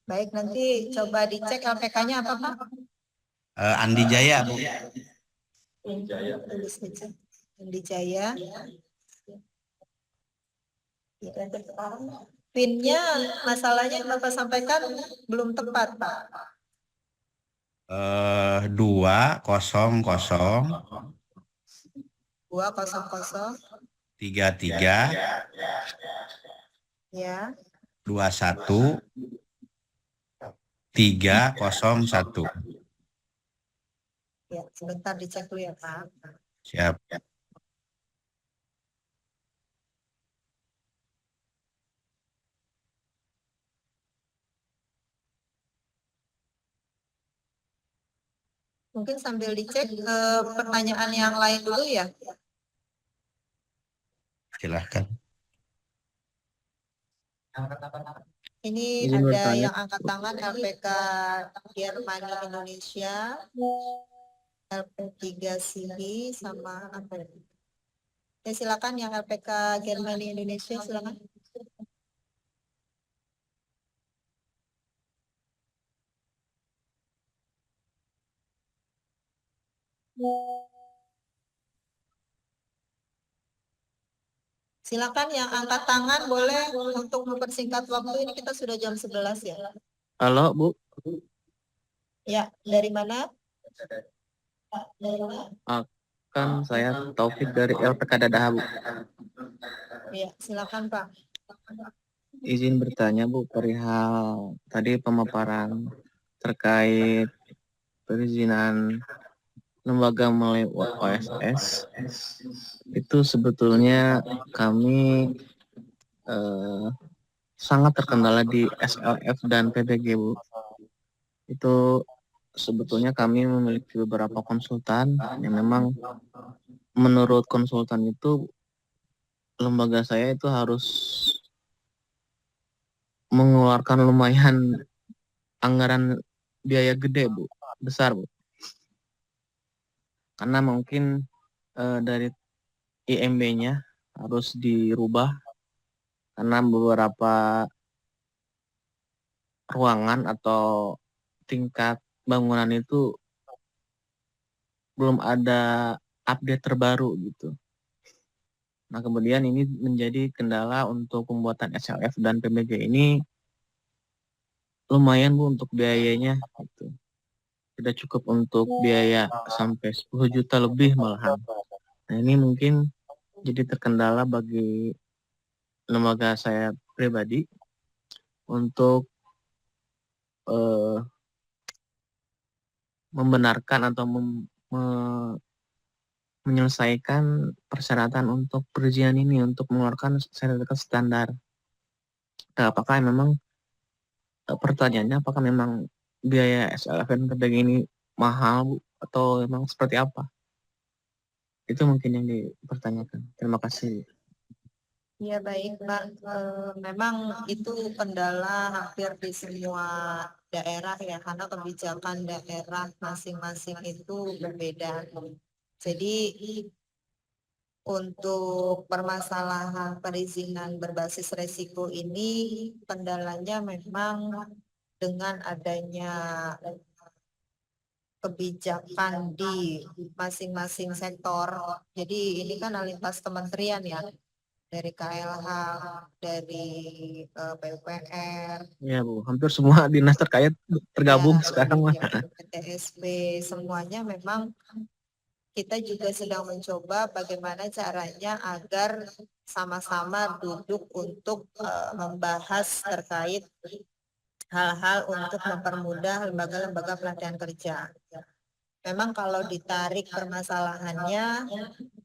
Speaker 2: Baik, nanti coba dicek LPK-nya apa Pak?
Speaker 7: Andi Jaya Bu.
Speaker 2: Tulis aja. Andi Jaya. PIN-nya masalahnya yang Bapak sampaikan belum tepat Pak.
Speaker 7: 200
Speaker 2: 200
Speaker 7: 33
Speaker 2: ya
Speaker 7: 21 301.
Speaker 2: ya sebentar dicek dulu ya Pak.
Speaker 7: Siap.
Speaker 2: Mungkin sambil dicek pertanyaan yang lain dulu ya.
Speaker 7: Silahkan.
Speaker 2: Ini
Speaker 8: Izin
Speaker 2: ada
Speaker 8: bertanya.
Speaker 2: yang angkat tangan LPK Germany Indonesia, LP3 Sigi sama apa ya? Ya silakan yang LPK Germany Indonesia silakan. Silakan yang angkat tangan boleh untuk mempersingkat waktu, ini kita sudah jam 11 ya.
Speaker 8: Halo Bu,
Speaker 2: Ya, dari mana? Dari mana?
Speaker 8: kan saya Taufik dari LPK Dadaha Bu.
Speaker 2: Ya, silakan Pak.
Speaker 8: Izin bertanya Bu perihal tadi pemaparan terkait perizinan lembaga melalui OSS. Itu sebetulnya kami sangat terkendala di SLF dan PBG Bu. Itu sebetulnya kami memiliki beberapa konsultan yang memang menurut konsultan itu lembaga saya itu harus mengeluarkan lumayan anggaran biaya gede Bu, besar Bu. Karena mungkin dari IMB-nya harus dirubah karena beberapa ruangan atau tingkat bangunan itu belum ada update terbaru gitu. Nah kemudian ini menjadi kendala untuk pembuatan SLF dan PBG ini lumayan Bu untuk biayanya gitu. Tidak cukup untuk biaya sampai 10 juta lebih malahan. Nah ini mungkin jadi terkendala bagi lembaga saya pribadi untuk membenarkan atau menyelesaikan persyaratan untuk perizinan ini untuk mengeluarkan sertifikat standar. Nah, apakah memang pertanyaannya apakah memang biaya SLF dan PBG ini mahal, Bu, atau memang seperti apa? Itu mungkin yang dipertanyakan. Terima kasih.
Speaker 2: Ya baik Pak, memang itu kendala hampir di semua daerah ya, karena kebijakan daerah masing-masing itu berbeda. Jadi untuk permasalahan perizinan berbasis resiko ini kendalanya memang dengan adanya kebijakan di masing-masing sektor. Jadi ini kan lintas kementerian ya, dari KLH, dari PUPR,
Speaker 8: Ya, Bu, hampir semua dinas terkait tergabung
Speaker 2: ya,
Speaker 8: sekarang, Mas.
Speaker 2: PTSB, semuanya memang kita juga sedang mencoba bagaimana caranya agar sama-sama duduk untuk membahas terkait hal-hal untuk mempermudah lembaga-lembaga pelatihan kerja. Memang kalau ditarik permasalahannya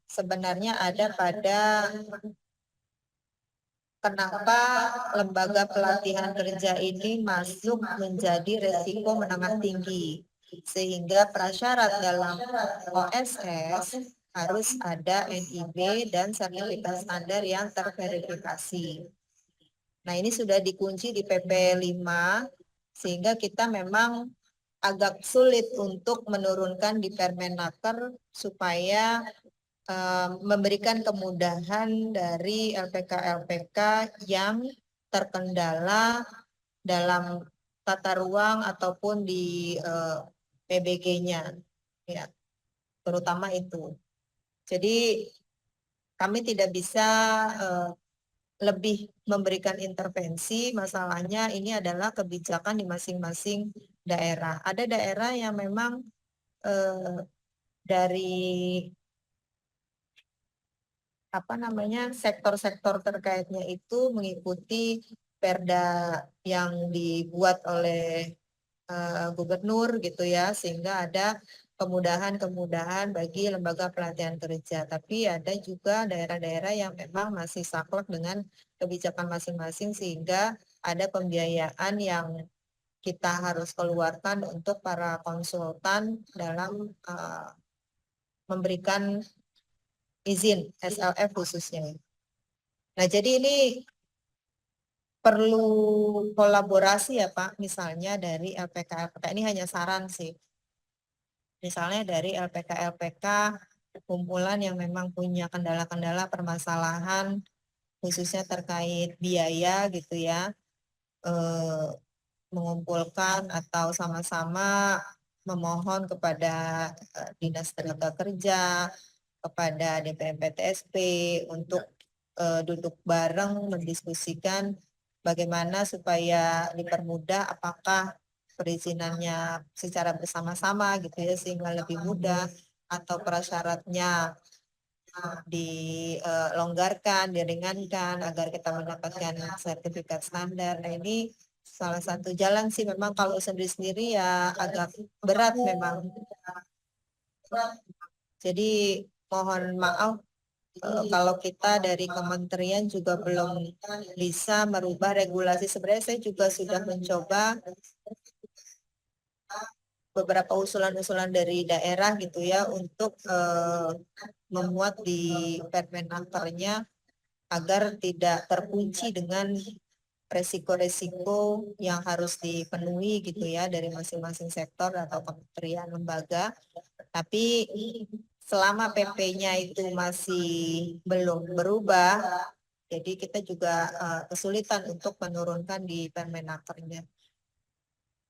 Speaker 2: sebenarnya ada pada kenapa lembaga pelatihan kerja ini masuk menjadi resiko menengah tinggi. Sehingga prasyarat dalam OSS harus ada NIB dan sertifikat standar yang terverifikasi. Nah, ini sudah dikunci di PP 5 sehingga kita memang agak sulit untuk menurunkan di Permenaker supaya memberikan kemudahan dari LPK-LPK yang terkendala dalam tata ruang ataupun di PBG-nya, ya, terutama itu. Jadi kami tidak bisa lebih memberikan intervensi, masalahnya ini adalah kebijakan di masing-masing daerah. Ada daerah yang memang dari sektor-sektor terkaitnya itu mengikuti perda yang dibuat oleh gubernur gitu ya, sehingga ada kemudahan-kemudahan bagi lembaga pelatihan kerja. Tapi ada juga daerah-daerah yang memang masih saklek dengan kebijakan masing-masing sehingga ada pembiayaan yang kita harus keluarkan untuk para konsultan dalam memberikan izin SLF khususnya. Nah, jadi ini perlu kolaborasi ya Pak, misalnya dari LPK-LPK, ini hanya saran sih. Misalnya dari LPK-LPK, kumpulan yang memang punya kendala-kendala permasalahan, khususnya terkait biaya gitu ya, mengumpulkan atau sama-sama memohon kepada Dinas Tenaga Kerja, kepada DPM-PTSP untuk duduk bareng mendiskusikan bagaimana supaya dipermudah apakah perizinannya secara bersama-sama gitu ya sehingga lebih mudah atau prasyaratnya dilonggarkan, diringankan agar kita mendapatkan sertifikat standar. Nah, ini salah satu jalan sih, memang kalau sendiri-sendiri ya agak berat memang. Jadi mohon maaf kalau kita dari kementerian juga belum bisa merubah regulasi. Sebenarnya saya juga sudah mencoba beberapa usulan-usulan dari daerah gitu ya untuk memuat di Permenakernya agar tidak terkunci dengan resiko-resiko yang harus dipenuhi gitu ya dari masing-masing sektor atau kementerian lembaga. Tapi selama PP-nya itu masih belum berubah, jadi kita juga kesulitan untuk menurunkan di Permenakernya.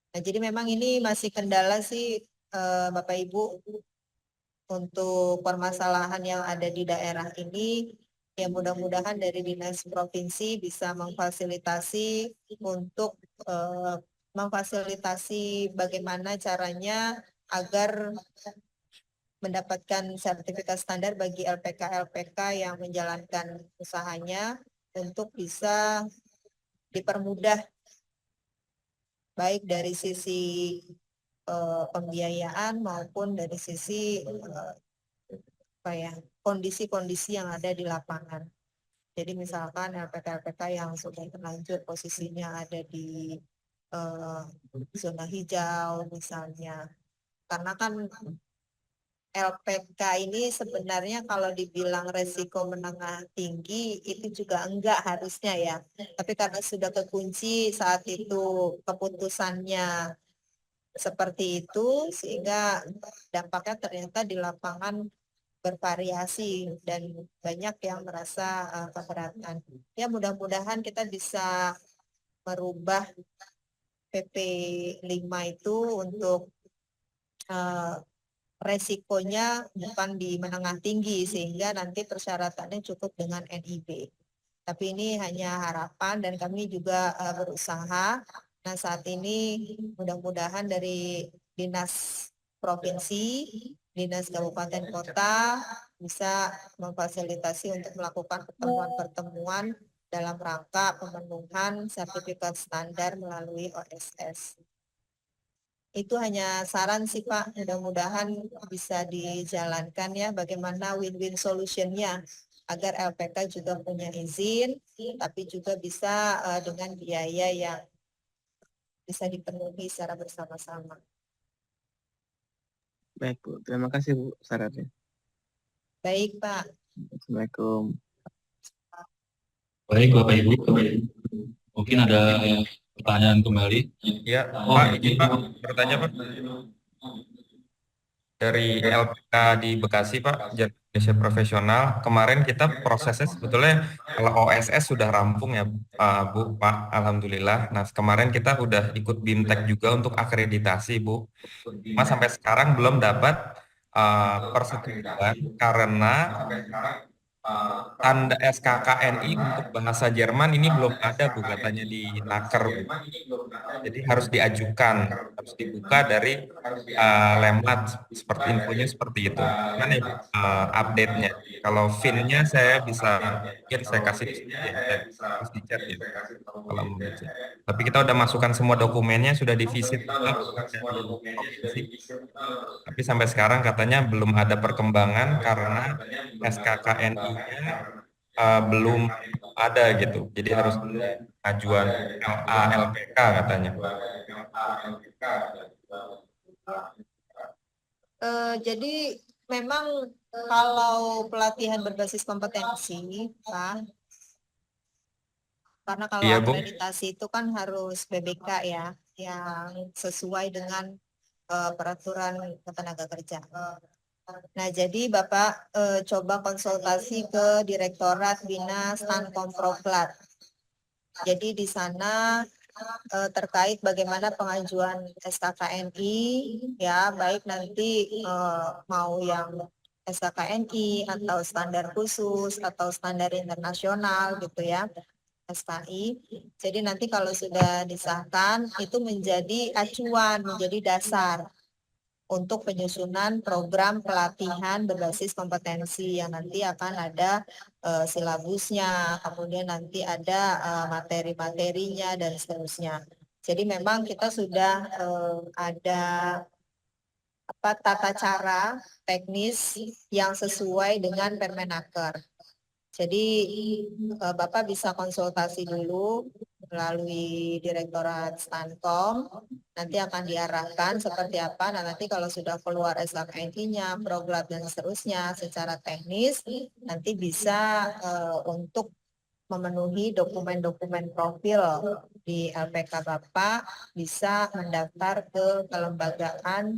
Speaker 2: Nah, jadi memang ini masih kendala sih Bapak Ibu untuk permasalahan yang ada di daerah ini. Ya mudah-mudahan dari dinas provinsi bisa memfasilitasi untuk memfasilitasi bagaimana caranya agar mendapatkan sertifikat standar bagi LPK-LPK yang menjalankan usahanya untuk bisa dipermudah baik dari sisi pembiayaan maupun dari sisi kondisi-kondisi yang ada di lapangan. Jadi misalkan LPK-LPK yang sudah terlanjur posisinya ada di zona hijau misalnya. Karena kan LPK ini sebenarnya kalau dibilang resiko menengah tinggi itu juga enggak harusnya ya. Tapi karena sudah kekunci saat itu keputusannya seperti itu sehingga dampaknya ternyata di lapangan bervariasi dan banyak yang merasa keberatan. Ya mudah-mudahan kita bisa merubah PP 5 itu untuk resikonya bukan di menengah tinggi sehingga nanti persyaratannya cukup dengan NIB. Tapi ini hanya harapan dan kami juga berusaha. Nah saat ini mudah-mudahan dari Dinas Provinsi, Dinas Kabupaten Kota bisa memfasilitasi untuk melakukan pertemuan-pertemuan dalam rangka pemenuhan sertifikat standar melalui OSS. Itu hanya saran sih Pak, mudah-mudahan bisa dijalankan ya bagaimana win-win solutionnya agar LPK juga punya izin, tapi juga bisa dengan biaya yang bisa dipenuhi secara bersama-sama.
Speaker 8: Baik Bu, terima kasih Bu sarannya.
Speaker 2: Baik Pak.
Speaker 8: Assalamualaikum.
Speaker 1: Baik Bapak Ibu, mungkin ada pertanyaan kembali.
Speaker 10: Ya, Pak, izin Pak, bertanya Pak. Dari LPK di Bekasi Pak, Jalan Indonesia Profesional, kemarin kita prosesnya sebetulnya kalau OSS sudah rampung ya Bu, Pak, Alhamdulillah. Nah kemarin kita udah ikut BIMTEK juga untuk akreditasi Bu. Mas sampai sekarang belum dapat persetujuan karena tanda SKKNI untuk bahasa Jerman ini belum ada Bu katanya di Naker Bu. Jadi harus diajukan, harus dibuka dari Lemlat seperti infonya seperti itu. Mana ya update-nya? Kalau VIN-nya saya bisa mungkin saya kasih di chat ya kalau mau baca. Tapi kita udah masukkan semua dokumennya, sudah divisit tapi sampai sekarang katanya belum ada perkembangan karena SKKNI-nya belum ada gitu. Jadi harus ajuan LPK katanya.
Speaker 2: Jadi memang kalau pelatihan berbasis kompetensi, Pak, karena kalau
Speaker 10: Iya, Bu.
Speaker 2: akreditasi itu kan harus BBK ya, yang sesuai dengan peraturan ketenaga kerja. Nah, jadi Bapak coba konsultasi ke Direktorat Bina Stankom Proklat. Jadi di sana terkait bagaimana pengajuan SKKNI, ya baik nanti mau yang SKKNI atau standar khusus atau standar internasional gitu ya, SKI. Jadi nanti kalau sudah disahkan itu menjadi acuan, menjadi dasar untuk penyusunan program pelatihan berbasis kompetensi yang nanti akan ada silabusnya, kemudian nanti ada materi-materinya dan seterusnya. Jadi memang kita sudah ada tata cara teknis yang sesuai dengan Permenaker. Jadi Bapak bisa konsultasi dulu melalui Direktorat Stankom, nanti akan diarahkan seperti apa. Nah nanti kalau sudah keluar SKKNI-nya, Proklat dan seterusnya secara teknis, nanti bisa untuk memenuhi dokumen-dokumen profil di LPK Bapak, bisa mendaftar ke kelembagaan,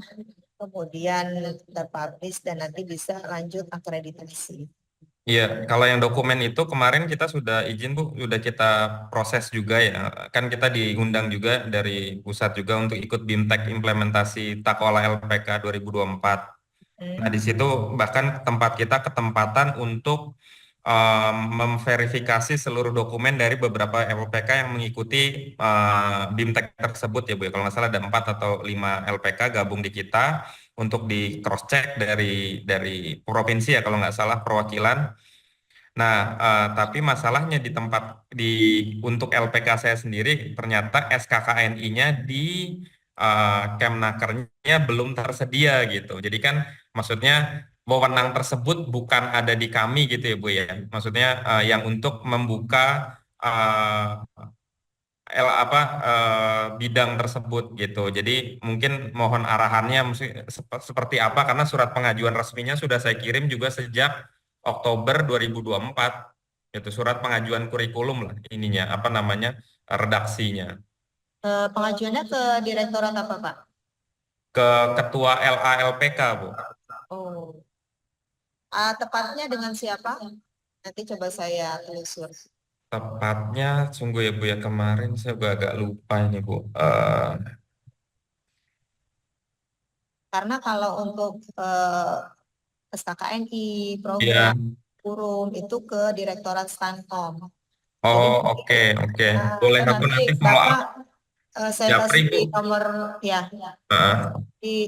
Speaker 2: kemudian terpublish dan nanti bisa lanjut akreditasi.
Speaker 10: Iya, kalau yang dokumen itu kemarin kita sudah izin Bu, sudah kita proses juga ya. Kan kita diundang juga dari pusat juga untuk ikut BIMTEK implementasi Takola LPK 2024. Nah, di situ bahkan tempat kita ketempatan untuk memverifikasi seluruh dokumen dari beberapa LPK yang mengikuti BIMTEK tersebut ya Bu. Kalau nggak salah ada 4 atau 5 LPK gabung di kita untuk di cross check dari provinsi ya kalau nggak salah perwakilan. Nah, tapi masalahnya di untuk LPK saya sendiri ternyata SKKNI-nya di Kemnakernya belum tersedia gitu. Jadi kan maksudnya wewenang tersebut bukan ada di kami gitu ya Bu ya. Maksudnya yang untuk membuka eh, bidang tersebut gitu. Jadi mungkin mohon arahannya seperti apa karena surat pengajuan resminya sudah saya kirim juga sejak Oktober 2024. Itu surat pengajuan kurikulum lah ininya apa namanya redaksinya
Speaker 2: Pengajuannya ke direktorat apa, Pak?
Speaker 10: ke ketua LALPK Bu.
Speaker 2: Oh. Tepatnya dengan siapa? Nanti coba saya telusur.
Speaker 10: Tepatnya sungguh ya Bu ya kemarin saya juga agak lupa ini Bu.
Speaker 2: Karena kalau untuk SKKNI,
Speaker 10: Iya.
Speaker 2: program, kurum itu ke Direktorat Stankom.
Speaker 10: Oh oke. Boleh aku
Speaker 2: Nanti
Speaker 10: nanti follow up
Speaker 2: Bapak saya
Speaker 10: Japri Bu.
Speaker 2: kasih nomor ya,
Speaker 10: Heeh.
Speaker 2: di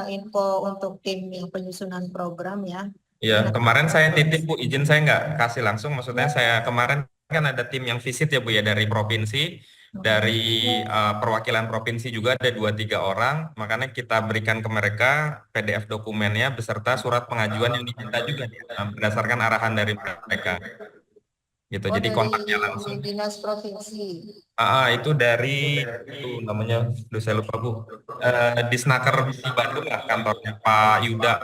Speaker 2: info untuk tim yang penyusunan program ya.
Speaker 10: Iya, kemarin saya titip Bu, izin saya nggak kasih langsung, maksudnya saya kemarin kan ada tim yang visit ya Bu ya dari provinsi, dari perwakilan provinsi juga ada 2-3 orang, makanya kita berikan ke mereka PDF dokumennya beserta surat pengajuan yang diminta juga berdasarkan arahan dari mereka. Gitu, jadi
Speaker 2: dari
Speaker 10: kontaknya langsung.
Speaker 2: dinas provinsi.
Speaker 10: Itu dari itu namanya, saya lupa Bu, Disnaker di Bandung lah kantornya Pak Yuda.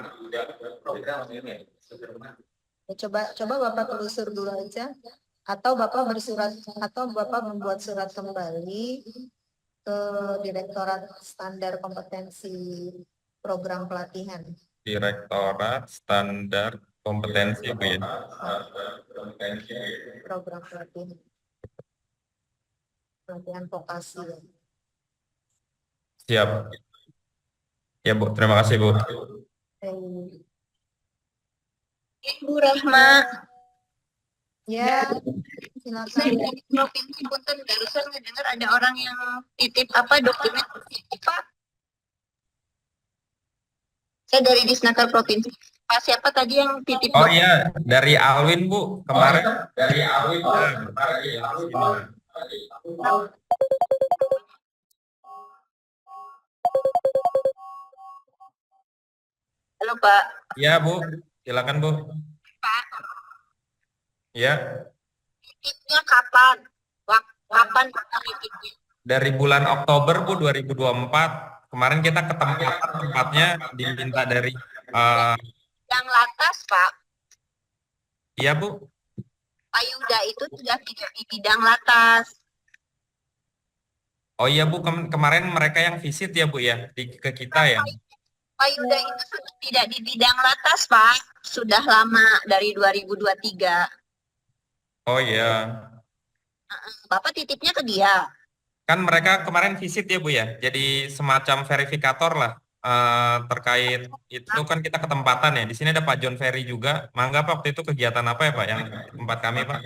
Speaker 2: Coba Bapak telusur dulu aja, atau Bapak membuat surat kembali ke Direktorat Standar Kompetensi Program Pelatihan.
Speaker 10: Direktorat Standar Kompetensi Bu ya.
Speaker 2: Program pelatihan vokasi.
Speaker 10: Siap. Ya Bu, terima kasih Bu.
Speaker 11: Bu Rahma.
Speaker 2: Ya, silakan.
Speaker 11: Saya dari Provinsi Punten, barusan dengar ada orang yang titip dokumen Pak. Saya dari Disnaker Provinsi. Pak siapa tadi yang titip?
Speaker 10: Oh iya, dari Alwin Bu, kemarin. Dari Alwin.
Speaker 11: Halo Pak.
Speaker 10: Iya Bu, silakan Bu.
Speaker 11: Pak.
Speaker 10: Ya.
Speaker 11: Titipnya kapan? Kapan titipnya?
Speaker 10: Dari bulan Oktober Bu 2024. Kemarin kita ke tempatnya diminta dari
Speaker 11: yang latas Pak.
Speaker 10: Iya Bu.
Speaker 11: Pak Yuda itu sudah tidak di bidang latas.
Speaker 10: Oh iya Bu, kemarin mereka yang visit ya Bu ya ke kita ya.
Speaker 11: Pak Yuda itu sudah tidak di bidang latas Pak. Sudah lama dari 2023.
Speaker 10: Oh iya.
Speaker 11: Bapak titipnya ke dia.
Speaker 10: Kan mereka kemarin visit ya Bu ya, jadi semacam verifikator lah terkait itu kan kita ketempatan ya. Di sini ada Pak John Ferry juga. Mangga Pak, waktu itu kegiatan apa ya Pak yang tempat kami Pak?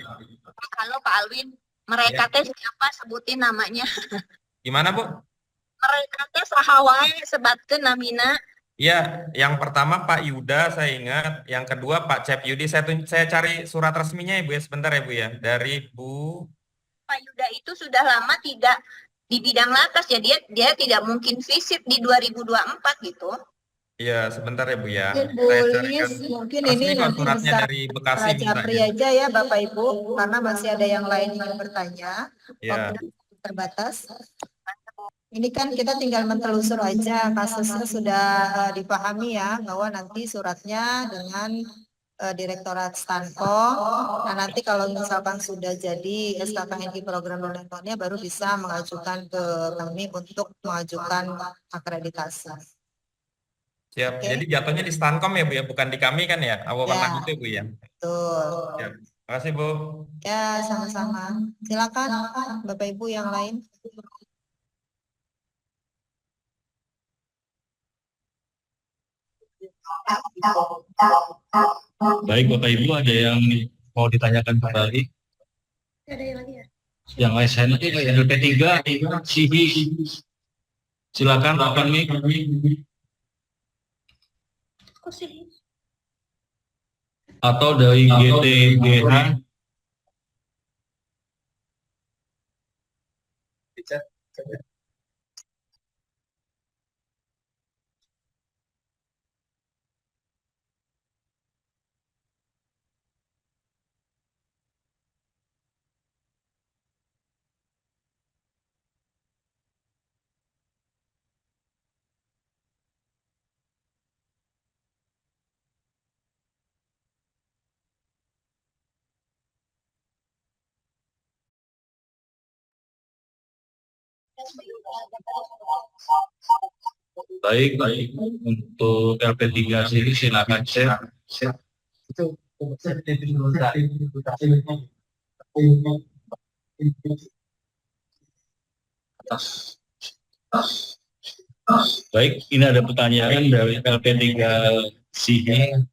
Speaker 11: Halo Pak Alwin, mereka teh siapa sebutin namanya?
Speaker 10: Gimana Bu?
Speaker 11: Mereka teh sahawae sebatkeun namina.
Speaker 10: Iya, yang pertama Pak Yuda saya ingat, yang kedua Pak Cep Yudi. Saya cari surat resminya ya Bu ya, sebentar ya Bu ya, dari Bu.
Speaker 11: Pak Yuda itu sudah lama tidak di bidang latas, jadi dia tidak mungkin visit di 2024 gitu.
Speaker 10: Iya, sebentar ya Bu ya.
Speaker 2: Bu Lis, mungkin ini nanti
Speaker 10: suratnya
Speaker 2: bisa
Speaker 10: dari Bekasi
Speaker 2: Japri aja ya Bapak Ibu, karena masih ada yang lain yang bertanya.
Speaker 10: Iya.
Speaker 2: Terbatas. Ini kan kita tinggal mentelusur aja, kasusnya sudah dipahami ya, bahwa nanti suratnya dengan Direktorat Stankom. Nah nanti kalau misalkan sudah jadi SKKNI program levelnya baru bisa mengajukan ke kami untuk mengajukan akreditasi.
Speaker 10: Siap. Okay. Jadi jatuhnya di Stankom ya Bu ya, bukan di kami kan ya? Wewenang itu Bu ya.
Speaker 2: Betul.
Speaker 10: Siap. Terima kasih Bu.
Speaker 2: Ya sama-sama. Silakan Bapak Ibu yang lain.
Speaker 1: Baik Bapak Ibu, ada yang mau ditanyakan kembali?
Speaker 11: Ada yang lagi ya?
Speaker 1: Yang SNI, LP3, CIHI. Silakan Bapak Mik. atau dari GTBH. Baik, untuk LP3 sini silakan share. Baik, ini ada pertanyaan dari LP3 sini.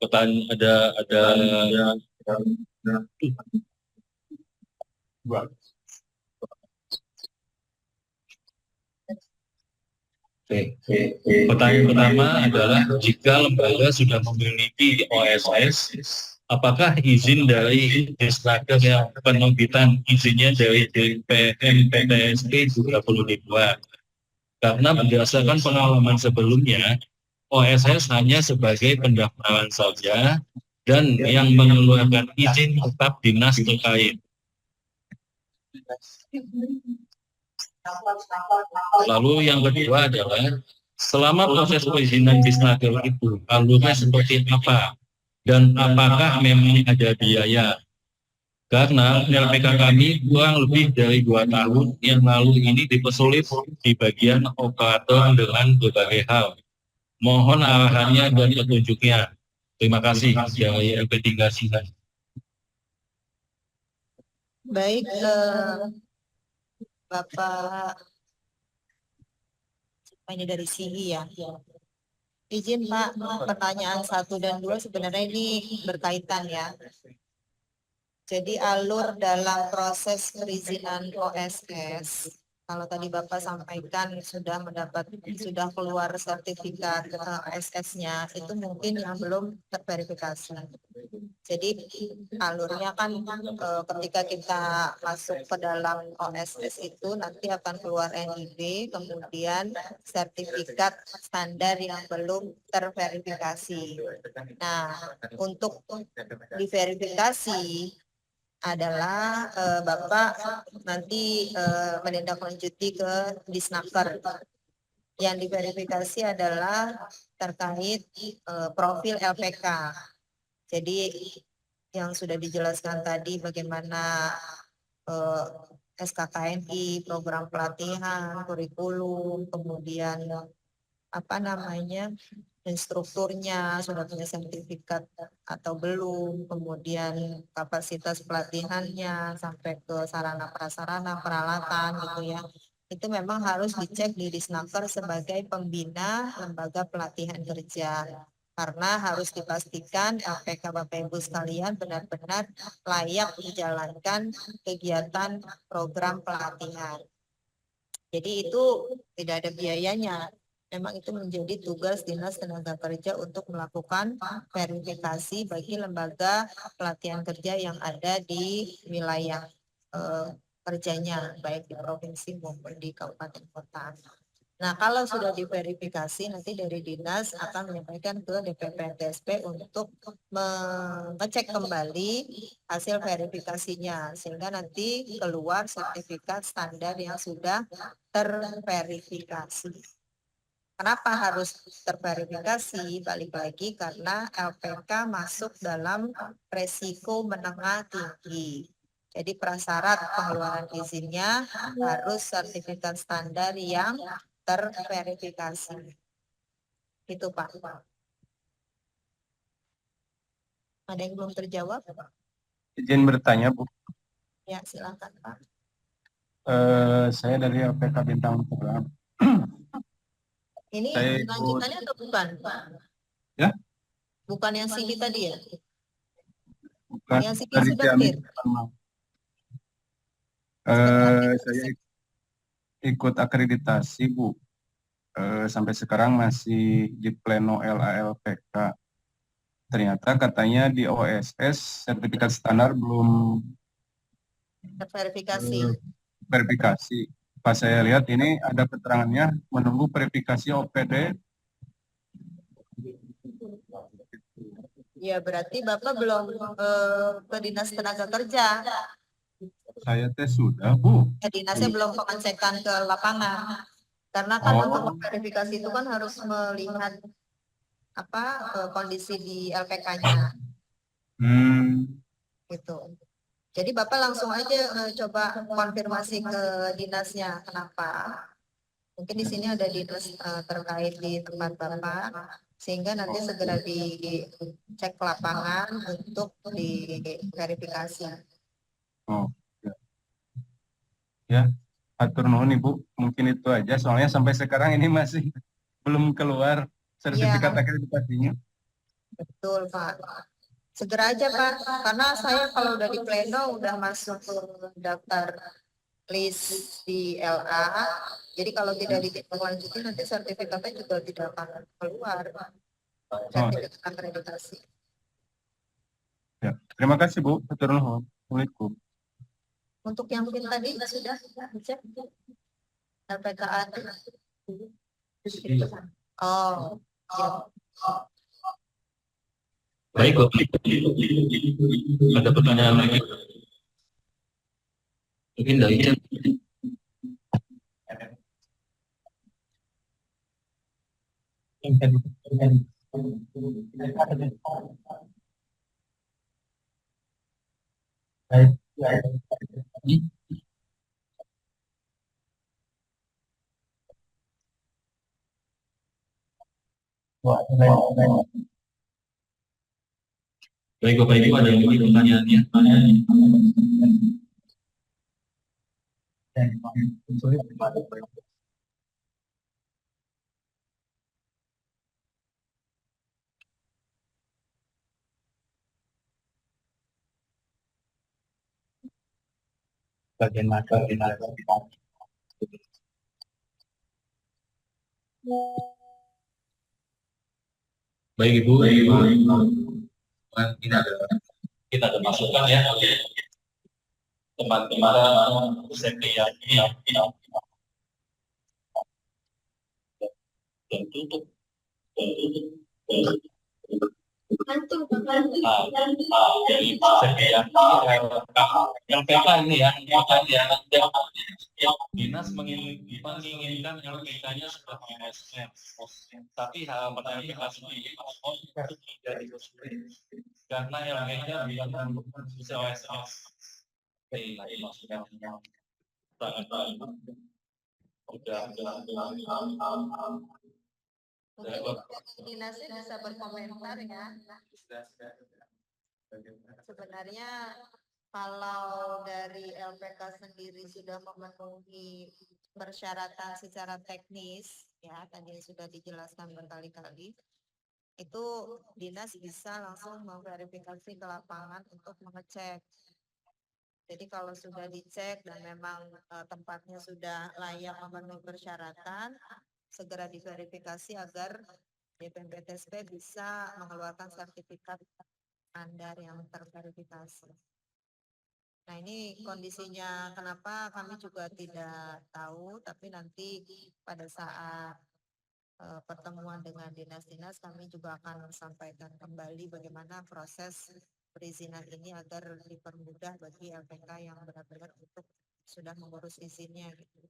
Speaker 1: Pertanyaan ada pertanyaan pertama adalah jika lembaga sudah memiliki OSS, apakah izin dari Disnaker yang penerbitan izinnya dari DPM PTSP juga perlu dibuat? Karena berdasarkan pengalaman sebelumnya, OSS hanya sebagai pendaftaran saja dan yang mengeluarkan izin tetap dinas terkait. Lalu yang kedua adalah selama proses perizinan Disnaker itu alurnya seperti apa dan apakah memang ada biaya? Karena LPK kami kurang lebih dari 2 tahun yang lalu ini dipersulit di bagian operator dengan berbagai hal. Mohon arahannya dan petunjuknya. Terima kasih dari LP3 Sinan.
Speaker 2: Baik, Bapak, ini dari sini ya. Izin Pak, pertanyaan 1 dan 2 sebenarnya ini berkaitan ya. Jadi alur dalam proses perizinan OSS, kalau tadi Bapak sampaikan sudah keluar sertifikat OSS-nya, itu mungkin yang belum terverifikasi. Jadi alurnya kan ketika kita masuk ke dalam OSS itu nanti akan keluar NIB, kemudian sertifikat standar yang belum terverifikasi. Nah, untuk diverifikasi adalah Bapak nanti menindaklanjuti ke Disnaker. Yang diverifikasi adalah terkait profil LPK. Jadi yang sudah dijelaskan tadi bagaimana SKKNI, program pelatihan, kurikulum, kemudian instrukturnya sudah punya sertifikat atau belum, kemudian kapasitas pelatihannya sampai ke sarana prasarana peralatan gitu ya. Itu memang harus dicek di Disnaker sebagai pembina lembaga pelatihan kerja. Karena harus dipastikan LPK Bapak Ibu sekalian benar-benar layak menjalankan kegiatan program pelatihan. Jadi itu tidak ada biayanya. Memang itu menjadi tugas Dinas Tenaga Kerja untuk melakukan verifikasi bagi lembaga pelatihan kerja yang ada di wilayah kerjanya, baik di provinsi maupun di kabupaten kota. Nah, kalau sudah diverifikasi, nanti dari dinas akan menyampaikan ke DPP TSP untuk mengecek kembali hasil verifikasinya, sehingga nanti keluar sertifikat standar yang sudah terverifikasi. Kenapa harus terverifikasi? Balik lagi karena LPK masuk dalam resiko menengah tinggi. Jadi prasyarat pengeluaran izinnya harus sertifikat standar yang terverifikasi. Itu Pak. Ada yang belum terjawab?
Speaker 12: Izin bertanya Bu.
Speaker 2: Ya silakan Pak.
Speaker 12: Saya dari LPK Bintang Terang.
Speaker 2: Ini
Speaker 12: Saya
Speaker 2: lanjutannya atau bukan Pak?
Speaker 12: Ya?
Speaker 2: Bukan yang CV tadi ya?
Speaker 12: Bukan
Speaker 2: Yang CV
Speaker 12: dari
Speaker 2: sudah
Speaker 12: Ciamis.
Speaker 2: clear.
Speaker 12: Saya ikut akreditasi Bu. Sampai sekarang masih di pleno LALPK. ternyata katanya di OSS sertifikat standar belum
Speaker 2: Terverifikasi.
Speaker 12: verifikasi. Pas saya lihat ini ada keterangannya menunggu verifikasi OPD.
Speaker 2: Ya, berarti Bapak belum ke Dinas Tenaga Kerja.
Speaker 12: Saya tes sudah, Bu.
Speaker 2: Dinasnya belum pengecekan ke lapangan. Karena kan untuk verifikasi itu kan harus melihat kondisi di LPK-nya. Gitu. Jadi Bapak langsung aja coba konfirmasi ke dinasnya kenapa. Mungkin di sini ada dinas terkait di tempat Bapak, sehingga nanti segera dicek lapangan untuk diverifikasi.
Speaker 12: Oh, ya. Ya, atur nuhun Ibu. Mungkin itu aja, soalnya sampai sekarang ini masih belum keluar sertifikat akreditasinya.
Speaker 2: Betul, Pak. Segera aja, Pak. Karena saya kalau udah di pleno udah masuk ke daftar list di LA. Jadi kalau tidak ditindaklanjuti nanti sertifikatnya juga tidak akan keluar. Sertifikat akreditasi.
Speaker 12: Ya, terima kasih Bu. Atur nuhun. Assalamualaikum.
Speaker 2: Untuk yang mungkin tadi sudah dicek LPKA. Oh, ya.
Speaker 1: Baik, Bapak. Ada pertanyaan lagi? Mungkin dari chat. Baik, Bapak Ibu, ada yang ingin pertanyaannya? Baik Ibu, kita ada masukan ya teman-teman UCPI dan tutup dari LPK ini ya, dinas menginginkan LPK-nya sebagai ASN, tapi verifikasi ini dari karena LPK bukan bisa OSS. Maksudnya
Speaker 2: Mungkin dinasnya bisa berkomentar ya. Sebenarnya kalau dari LPK sendiri sudah memenuhi persyaratan secara teknis, ya tadi sudah dijelaskan berkali-kali, itu dinas bisa langsung memverifikasi ke lapangan untuk mengecek. Jadi kalau sudah dicek dan memang tempatnya sudah layak memenuhi persyaratan, segera diverifikasi agar BPMPTSP bisa mengeluarkan sertifikat standar yang terverifikasi. Nah ini kondisinya kenapa kami juga tidak tahu, tapi nanti pada saat pertemuan dengan dinas-dinas kami juga akan sampaikan kembali bagaimana proses perizinan ini agar dipermudah bagi LPK yang benar-benar untuk sudah mengurus izinnya gitu.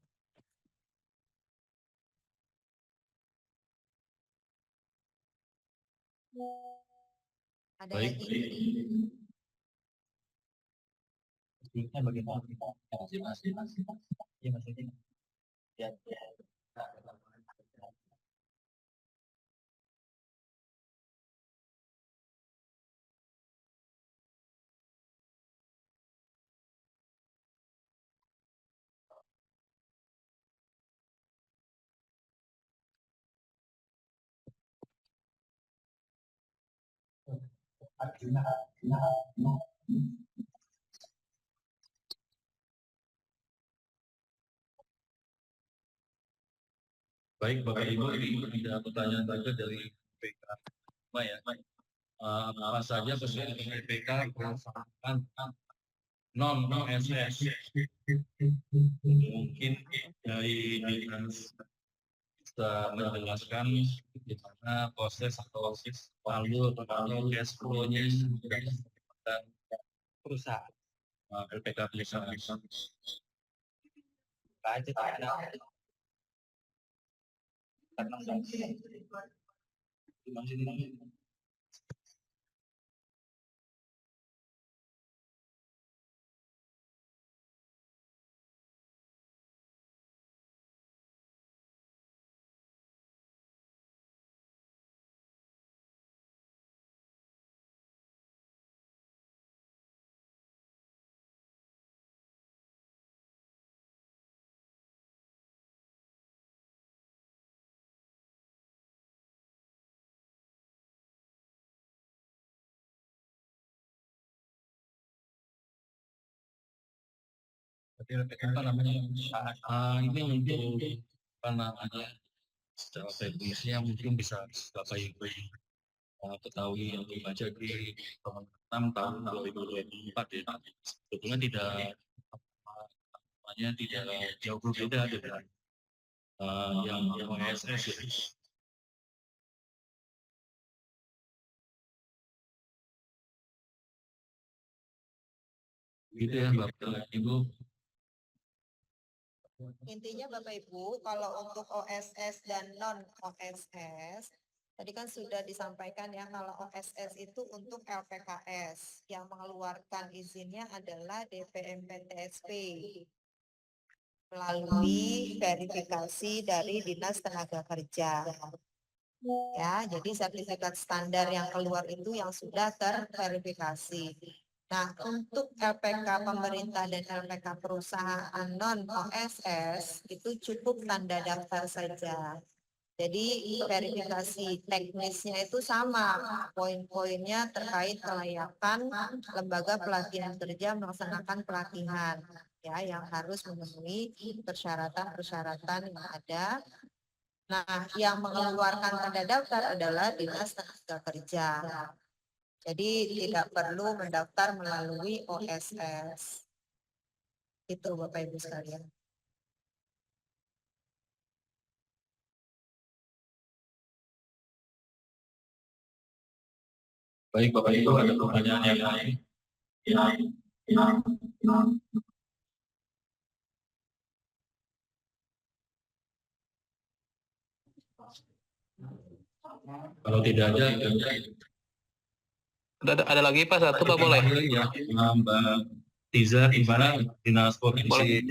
Speaker 2: Ada lagi?
Speaker 1: Bagaimana? Baik Bapak Ibu, ini ada pertanyaan juga dari PK ya. apa saja sesuai dengan LPK pelaksanaan non OSS. Mungkin dari dinas bisa menjelaskan bagaimana proses atau alur cash flow-nya dan perusahaan LPK perusahaan. Apa namanya ini untuk apa namanya secara teknisnya mungkin bisa Bapak Ibu ketahui yang dibaca di 6 tahun 2024 ya. Sebetulnya tidak namanya tidak jauh berbeda dengan yang OSS ya. Gitu ya Bapak Ibu.
Speaker 2: Intinya Bapak Ibu, kalau untuk OSS dan non OSS, tadi kan sudah disampaikan ya, kalau OSS itu untuk LPKS, yang mengeluarkan izinnya adalah DPMPTSP melalui verifikasi dari Dinas Tenaga Kerja. Ya, jadi sertifikat standar yang keluar itu yang sudah terverifikasi. Nah, untuk LPK pemerintah dan LPK perusahaan non OSS itu cukup tanda daftar saja. Jadi verifikasi teknisnya itu sama, poin-poinnya terkait kelayakan lembaga pelatihan kerja melaksanakan pelatihan, ya, yang harus memenuhi persyaratan-persyaratan yang ada. Nah, yang mengeluarkan tanda daftar adalah Dinas Tenaga Kerja. Jadi tidak perlu mendaftar melalui OSS. Itu Bapak Ibu sekalian.
Speaker 1: Baik Bapak Ibu, ada pertanyaan yang lain? Kalau tidak ada,
Speaker 8: Ada lagi Pak, satu Pak boleh?
Speaker 1: Ya, Mbak Tiza, gimana Dinas Provinsi?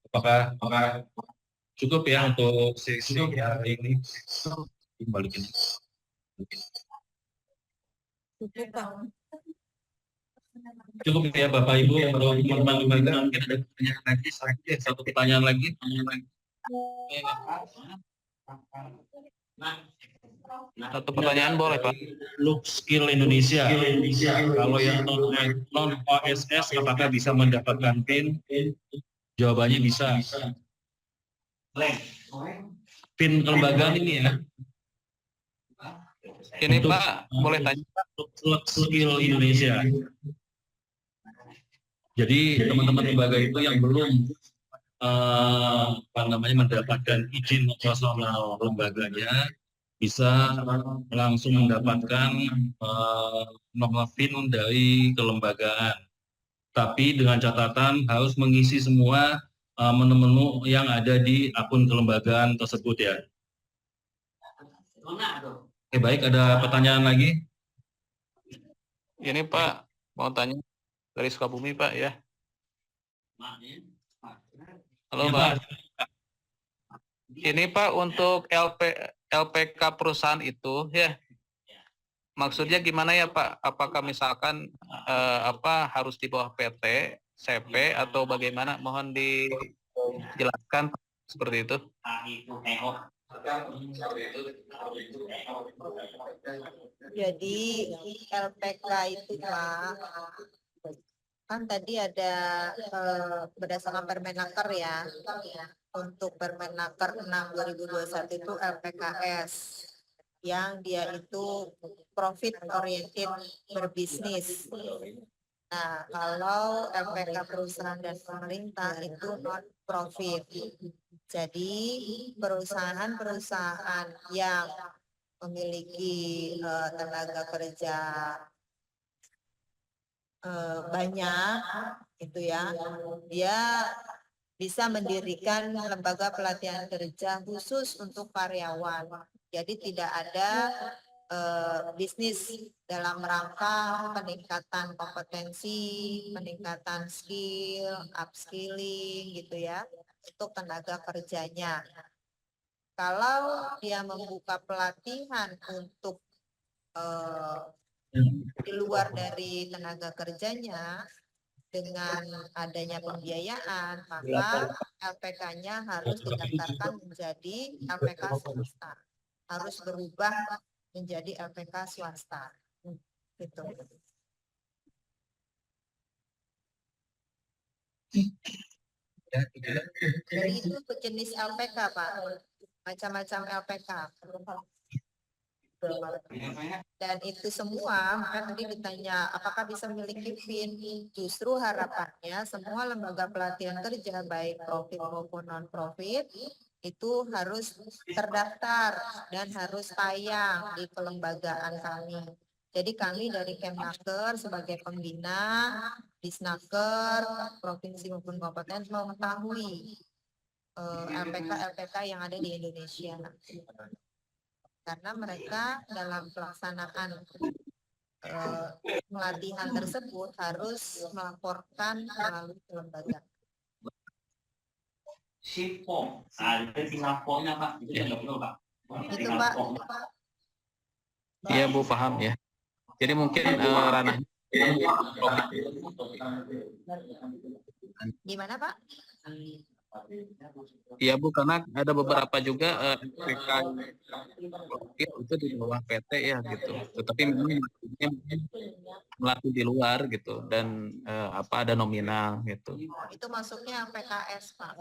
Speaker 1: Apakah cukup ya untuk sesi hari ini? Balikin.
Speaker 2: Cukup Pak.
Speaker 1: Cukup ya Bapak Ibu, kalau teman-teman lembaga mungkin ada pertanyaan lagi, satu pertanyaan lagi.
Speaker 8: Satu pertanyaan boleh Pak?
Speaker 1: Look Skill Indonesia. Kalau yang non OSS apakah bisa mendapatkan PIN? Jawabannya bisa. PIN kelembagaan ini ya.
Speaker 8: Ini Pak, boleh tanya?
Speaker 1: Look Skill Indonesia. Jadi teman-teman lembaga itu yang belum mendapatkan izin operasional lembaganya bisa langsung mendapatkan nomor PIN dari kelembagaan. Tapi dengan catatan harus mengisi semua menu-menu yang ada di akun kelembagaan tersebut ya. Oke, baik, ada pertanyaan lagi?
Speaker 8: Ini Pak, mau tanya dari Sukabumi Pak ya. Halo Pak. Ini Pak untuk LPK perusahaan itu ya. Maksudnya gimana ya Pak? Apakah misalkan harus di bawah PT, CP atau bagaimana? Mohon dijelaskan seperti itu.
Speaker 2: Jadi LPK itu Pak, kan tadi ada berdasarkan Permenaker ya. Untuk Permenaker 6 2021 itu LPKS. yang dia itu profit oriented berbisnis. Nah, kalau LPK perusahaan dan pemerintah itu non profit. Jadi perusahaan-perusahaan yang memiliki tenaga kerja banyak itu ya, dia bisa mendirikan lembaga pelatihan kerja khusus untuk karyawan. Jadi tidak ada bisnis dalam rangka peningkatan kompetensi, peningkatan skill, upskilling gitu ya, untuk tenaga kerjanya. Kalau dia membuka pelatihan untuk di luar dari tenaga kerjanya dengan adanya pembiayaan, maka LPK-nya harus didaftarkan menjadi LPK swasta, harus berubah menjadi LPK swasta. Gitu. Jadi itu jenis LPK, Pak. Macam-macam LPK. Dan itu semua, maka tadi ditanya apakah bisa memiliki PIN. Justru harapannya semua lembaga pelatihan kerja baik profit maupun non profit itu harus terdaftar dan harus tayang di kelembagaan kami. Jadi kami dari Kemnaker sebagai pembina, Disnaker, provinsi maupun kabupaten mengetahui LPK-LPK yang ada di Indonesia. Karena mereka dalam pelaksanaan pelatihan tersebut harus melaporkan melalui lembaga. Itu Pak.
Speaker 13: Iya Bu, paham ya. Jadi mungkin ranah
Speaker 2: Gimana Pak?
Speaker 13: Iya Bu, karena ada beberapa juga LPK itu di bawah PT ya gitu. Tetapi memang melatih di luar gitu dan ada nominal gitu.
Speaker 2: Itu masuknya PKS Pak.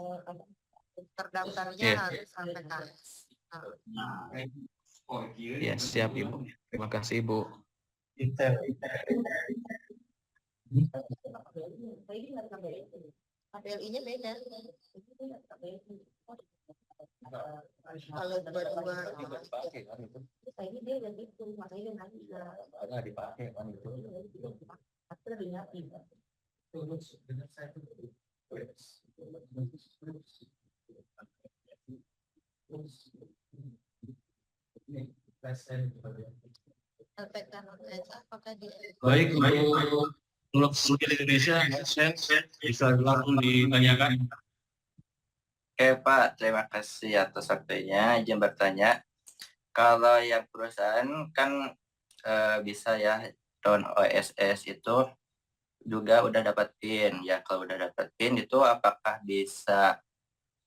Speaker 2: Terdaftarnya harus PKS.
Speaker 13: Ya siap Ibu. Terima kasih Ibu.
Speaker 2: KPLI-nya beda. Kalau dua-dua ini dia udah gitu, makanya nanti nggak dipakai kan itu.
Speaker 1: Baik, untuk seluruh Indonesia, bisa langsung ditanyakan.
Speaker 14: Oke Pak, terima kasih atas waktunya. Izin bertanya, kalau yang perusahaan kan bisa ya down OSS itu juga udah dapat PIN. Ya kalau udah dapat PIN itu apakah bisa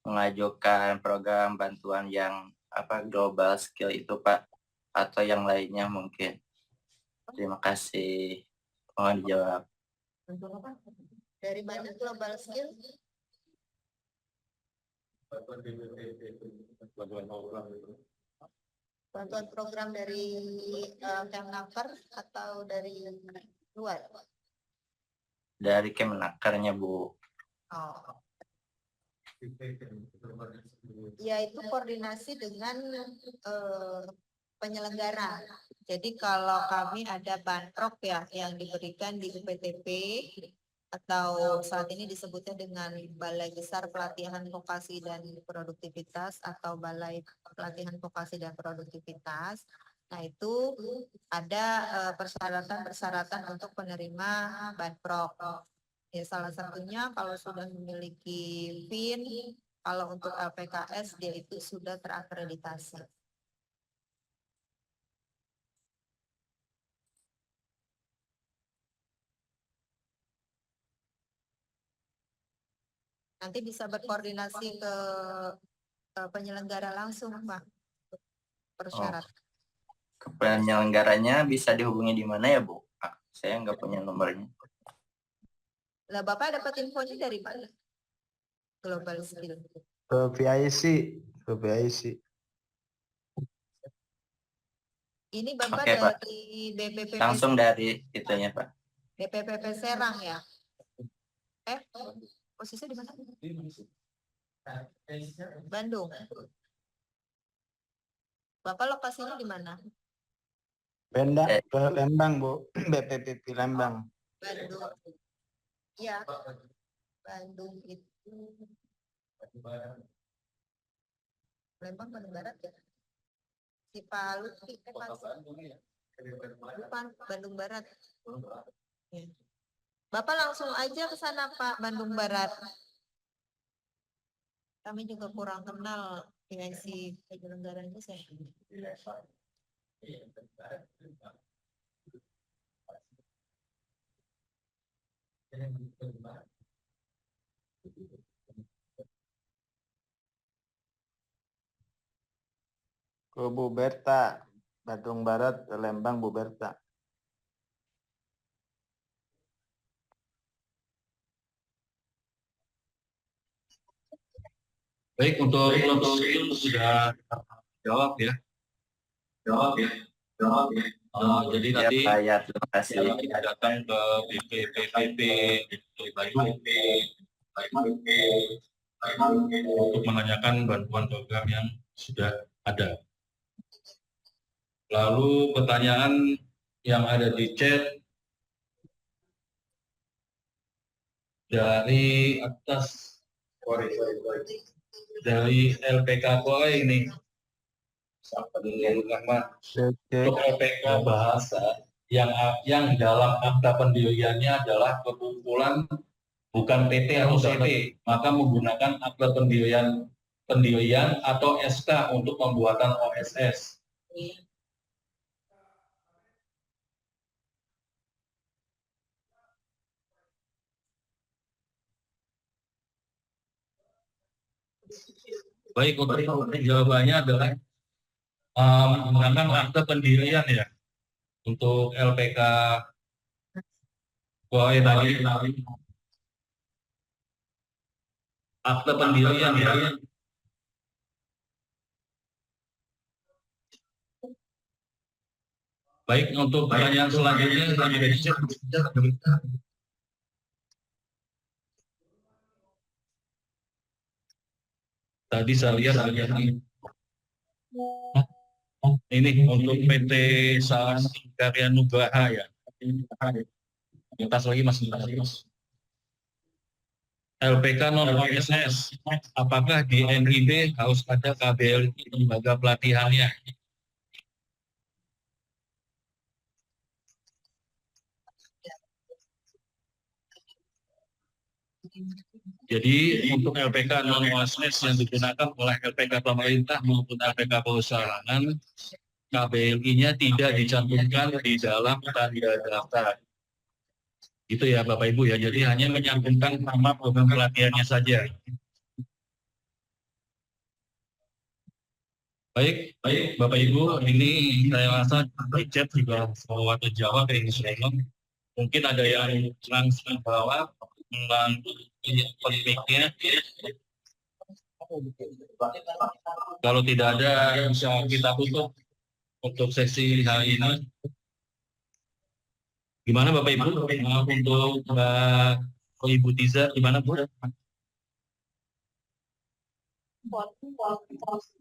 Speaker 14: mengajukan program bantuan yang global skill itu Pak, atau yang lainnya mungkin? Terima kasih. Mohon dijawab.
Speaker 2: Dari mana global skill? Bantuan program dari Kemnaker atau dari luar?
Speaker 14: Dari Kemnakernya Bu.
Speaker 2: Oh. Ya itu koordinasi dengan penyelenggara. Jadi kalau kami ada banprok ya yang diberikan di UPTP atau saat ini disebutnya dengan Balai Besar Pelatihan Vokasi dan Produktivitas atau Balai Pelatihan Vokasi dan Produktivitas. Nah itu ada persyaratan-persyaratan untuk penerima banprok. Ya salah satunya kalau sudah memiliki PIN, kalau untuk LPKS dia itu sudah terakreditasi. Nanti bisa berkoordinasi ke penyelenggara langsung, Pak. Persyarat.
Speaker 14: Ke penyelenggaranya bisa dihubungi di mana ya, Bu? Saya nggak punya nomornya.
Speaker 2: Lah, Bapak dapat infonya dari mana? Global Skill.
Speaker 15: Ke PIC.
Speaker 2: Ini Bapak
Speaker 14: Oke, Pak.
Speaker 2: dari BPPP
Speaker 14: Langsung dari itunya, Pak.
Speaker 2: BPPP Serang ya? Posisinya di mana? Bandung. Bapak lokasinya di mana?
Speaker 15: Ke Lembang, Bu. BPPP Lembang.
Speaker 2: Bandung. Ya. Bandung itu Lembang Bandung Barat ya? Cipalu, bukan Bandung Barat. Ya. Bapak langsung aja ke sana Pak, Bandung Barat. Kami juga kurang kenal dimensi penyelenggaranya saya.
Speaker 15: Ke Bu Berta. Bandung Barat ke Lembang Bu Berta.
Speaker 1: Baik, untuk itu sudah jawab ya. Jadi
Speaker 14: Ya,
Speaker 1: nanti
Speaker 14: Pak, ya, terima kasih.
Speaker 1: kita datang ke BPPP Bandung untuk menanyakan bantuan program yang sudah ada. Lalu pertanyaan yang ada di chat dari atas dari LPK Koi ini. Untuk LPK bahasa yang dalam akta pendiriannya adalah perkumpulan bukan PT atau CT, maka menggunakan akta pendirian atau SK untuk pembuatan OSS. Baik, untuk jawabannya adalah menggunakan akta pendirian ya untuk LPK Koi tadi. Akta pendirian ya. Baik, untuk pertanyaan selanjutnya kami dari chat. Tadi saya lihat ini untuk PT Sani Karya Nugraha ya. Lintas lagi Mas. LPK non OSS, apakah di NIB harus ada KBLI lembaga pelatihannya? Jadi untuk LPK non OSS yang digunakan oleh LPK pemerintah maupun LPK perusahaan, KBLI-nya tidak dicantumkan di dalam tanda daftar. Itu ya Bapak Ibu ya, jadi hanya menyantumkan nama program pelatihannya saja. Baik Bapak Ibu, ini saya rasa di chat juga semua terjawab ini semua. Mungkin ada yang langsung bawah melalui penelitiannya. Kalau tidak ada, bisa kita tutup untuk sesi hari ini. Gimana Bapak Ibu? Untuk Mbak Ibu Tiza, gimana Bu?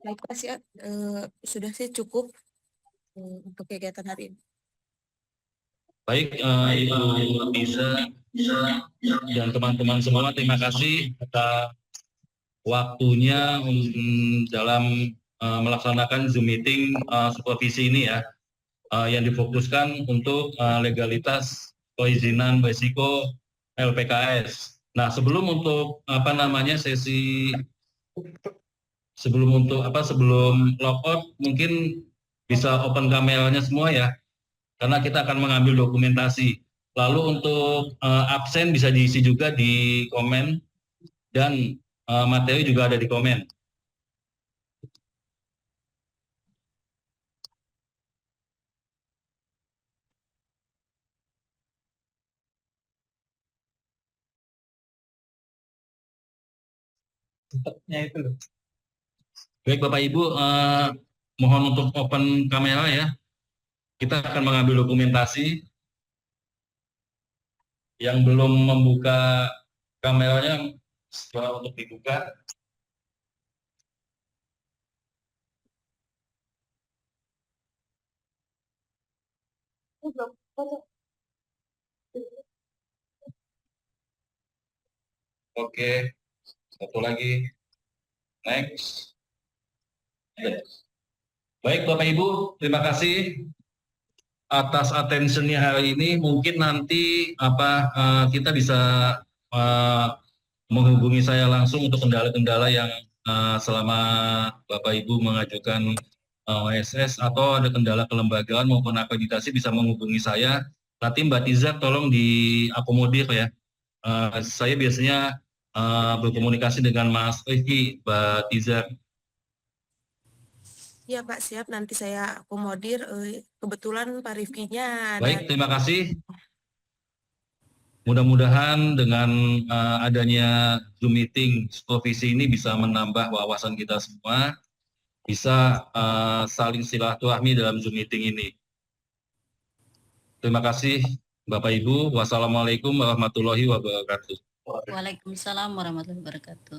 Speaker 4: Baik, Pak, sudah sih cukup untuk kegiatan hari ini.
Speaker 1: Baik, Ibu Tiza dan teman-teman semua, terima kasih atas waktunya dalam melaksanakan Zoom meeting supervisi ini ya, yang difokuskan untuk legalitas perizinan berisiko LPKS. Nah, sebelum untuk sebelum logout mungkin bisa open kameranya semua ya, karena kita akan mengambil dokumentasi. Lalu untuk absen bisa diisi juga di komen dan materi juga ada di komen. Baik Bapak Ibu, mohon untuk open kamera ya. Kita akan mengambil dokumentasi. Yang belum membuka kameranya, setelah untuk dibuka. Oke, satu lagi. Next. Baik Bapak Ibu, terima kasih atas attention-nya hari ini. Mungkin nanti kita bisa menghubungi saya langsung untuk kendala-kendala yang selama Bapak Ibu mengajukan OSS atau ada kendala kelembagaan maupun akreditasi bisa menghubungi saya. Nanti Mbak Tiza tolong diakomodir ya. Saya biasanya berkomunikasi dengan Mas Rifki, Mbak Tiza.
Speaker 4: Ya Pak, siap. Nanti saya akomodir. Kebetulan Pak Rifkinya
Speaker 1: Baik, terima kasih. Mudah-mudahan dengan adanya Zoom meeting supervisi ini bisa menambah wawasan kita semua, bisa saling silaturahmi dalam Zoom meeting ini. Terima kasih Bapak Ibu. Wassalamualaikum warahmatullahi wabarakatuh.
Speaker 16: Waalaikumsalam warahmatullahi wabarakatuh.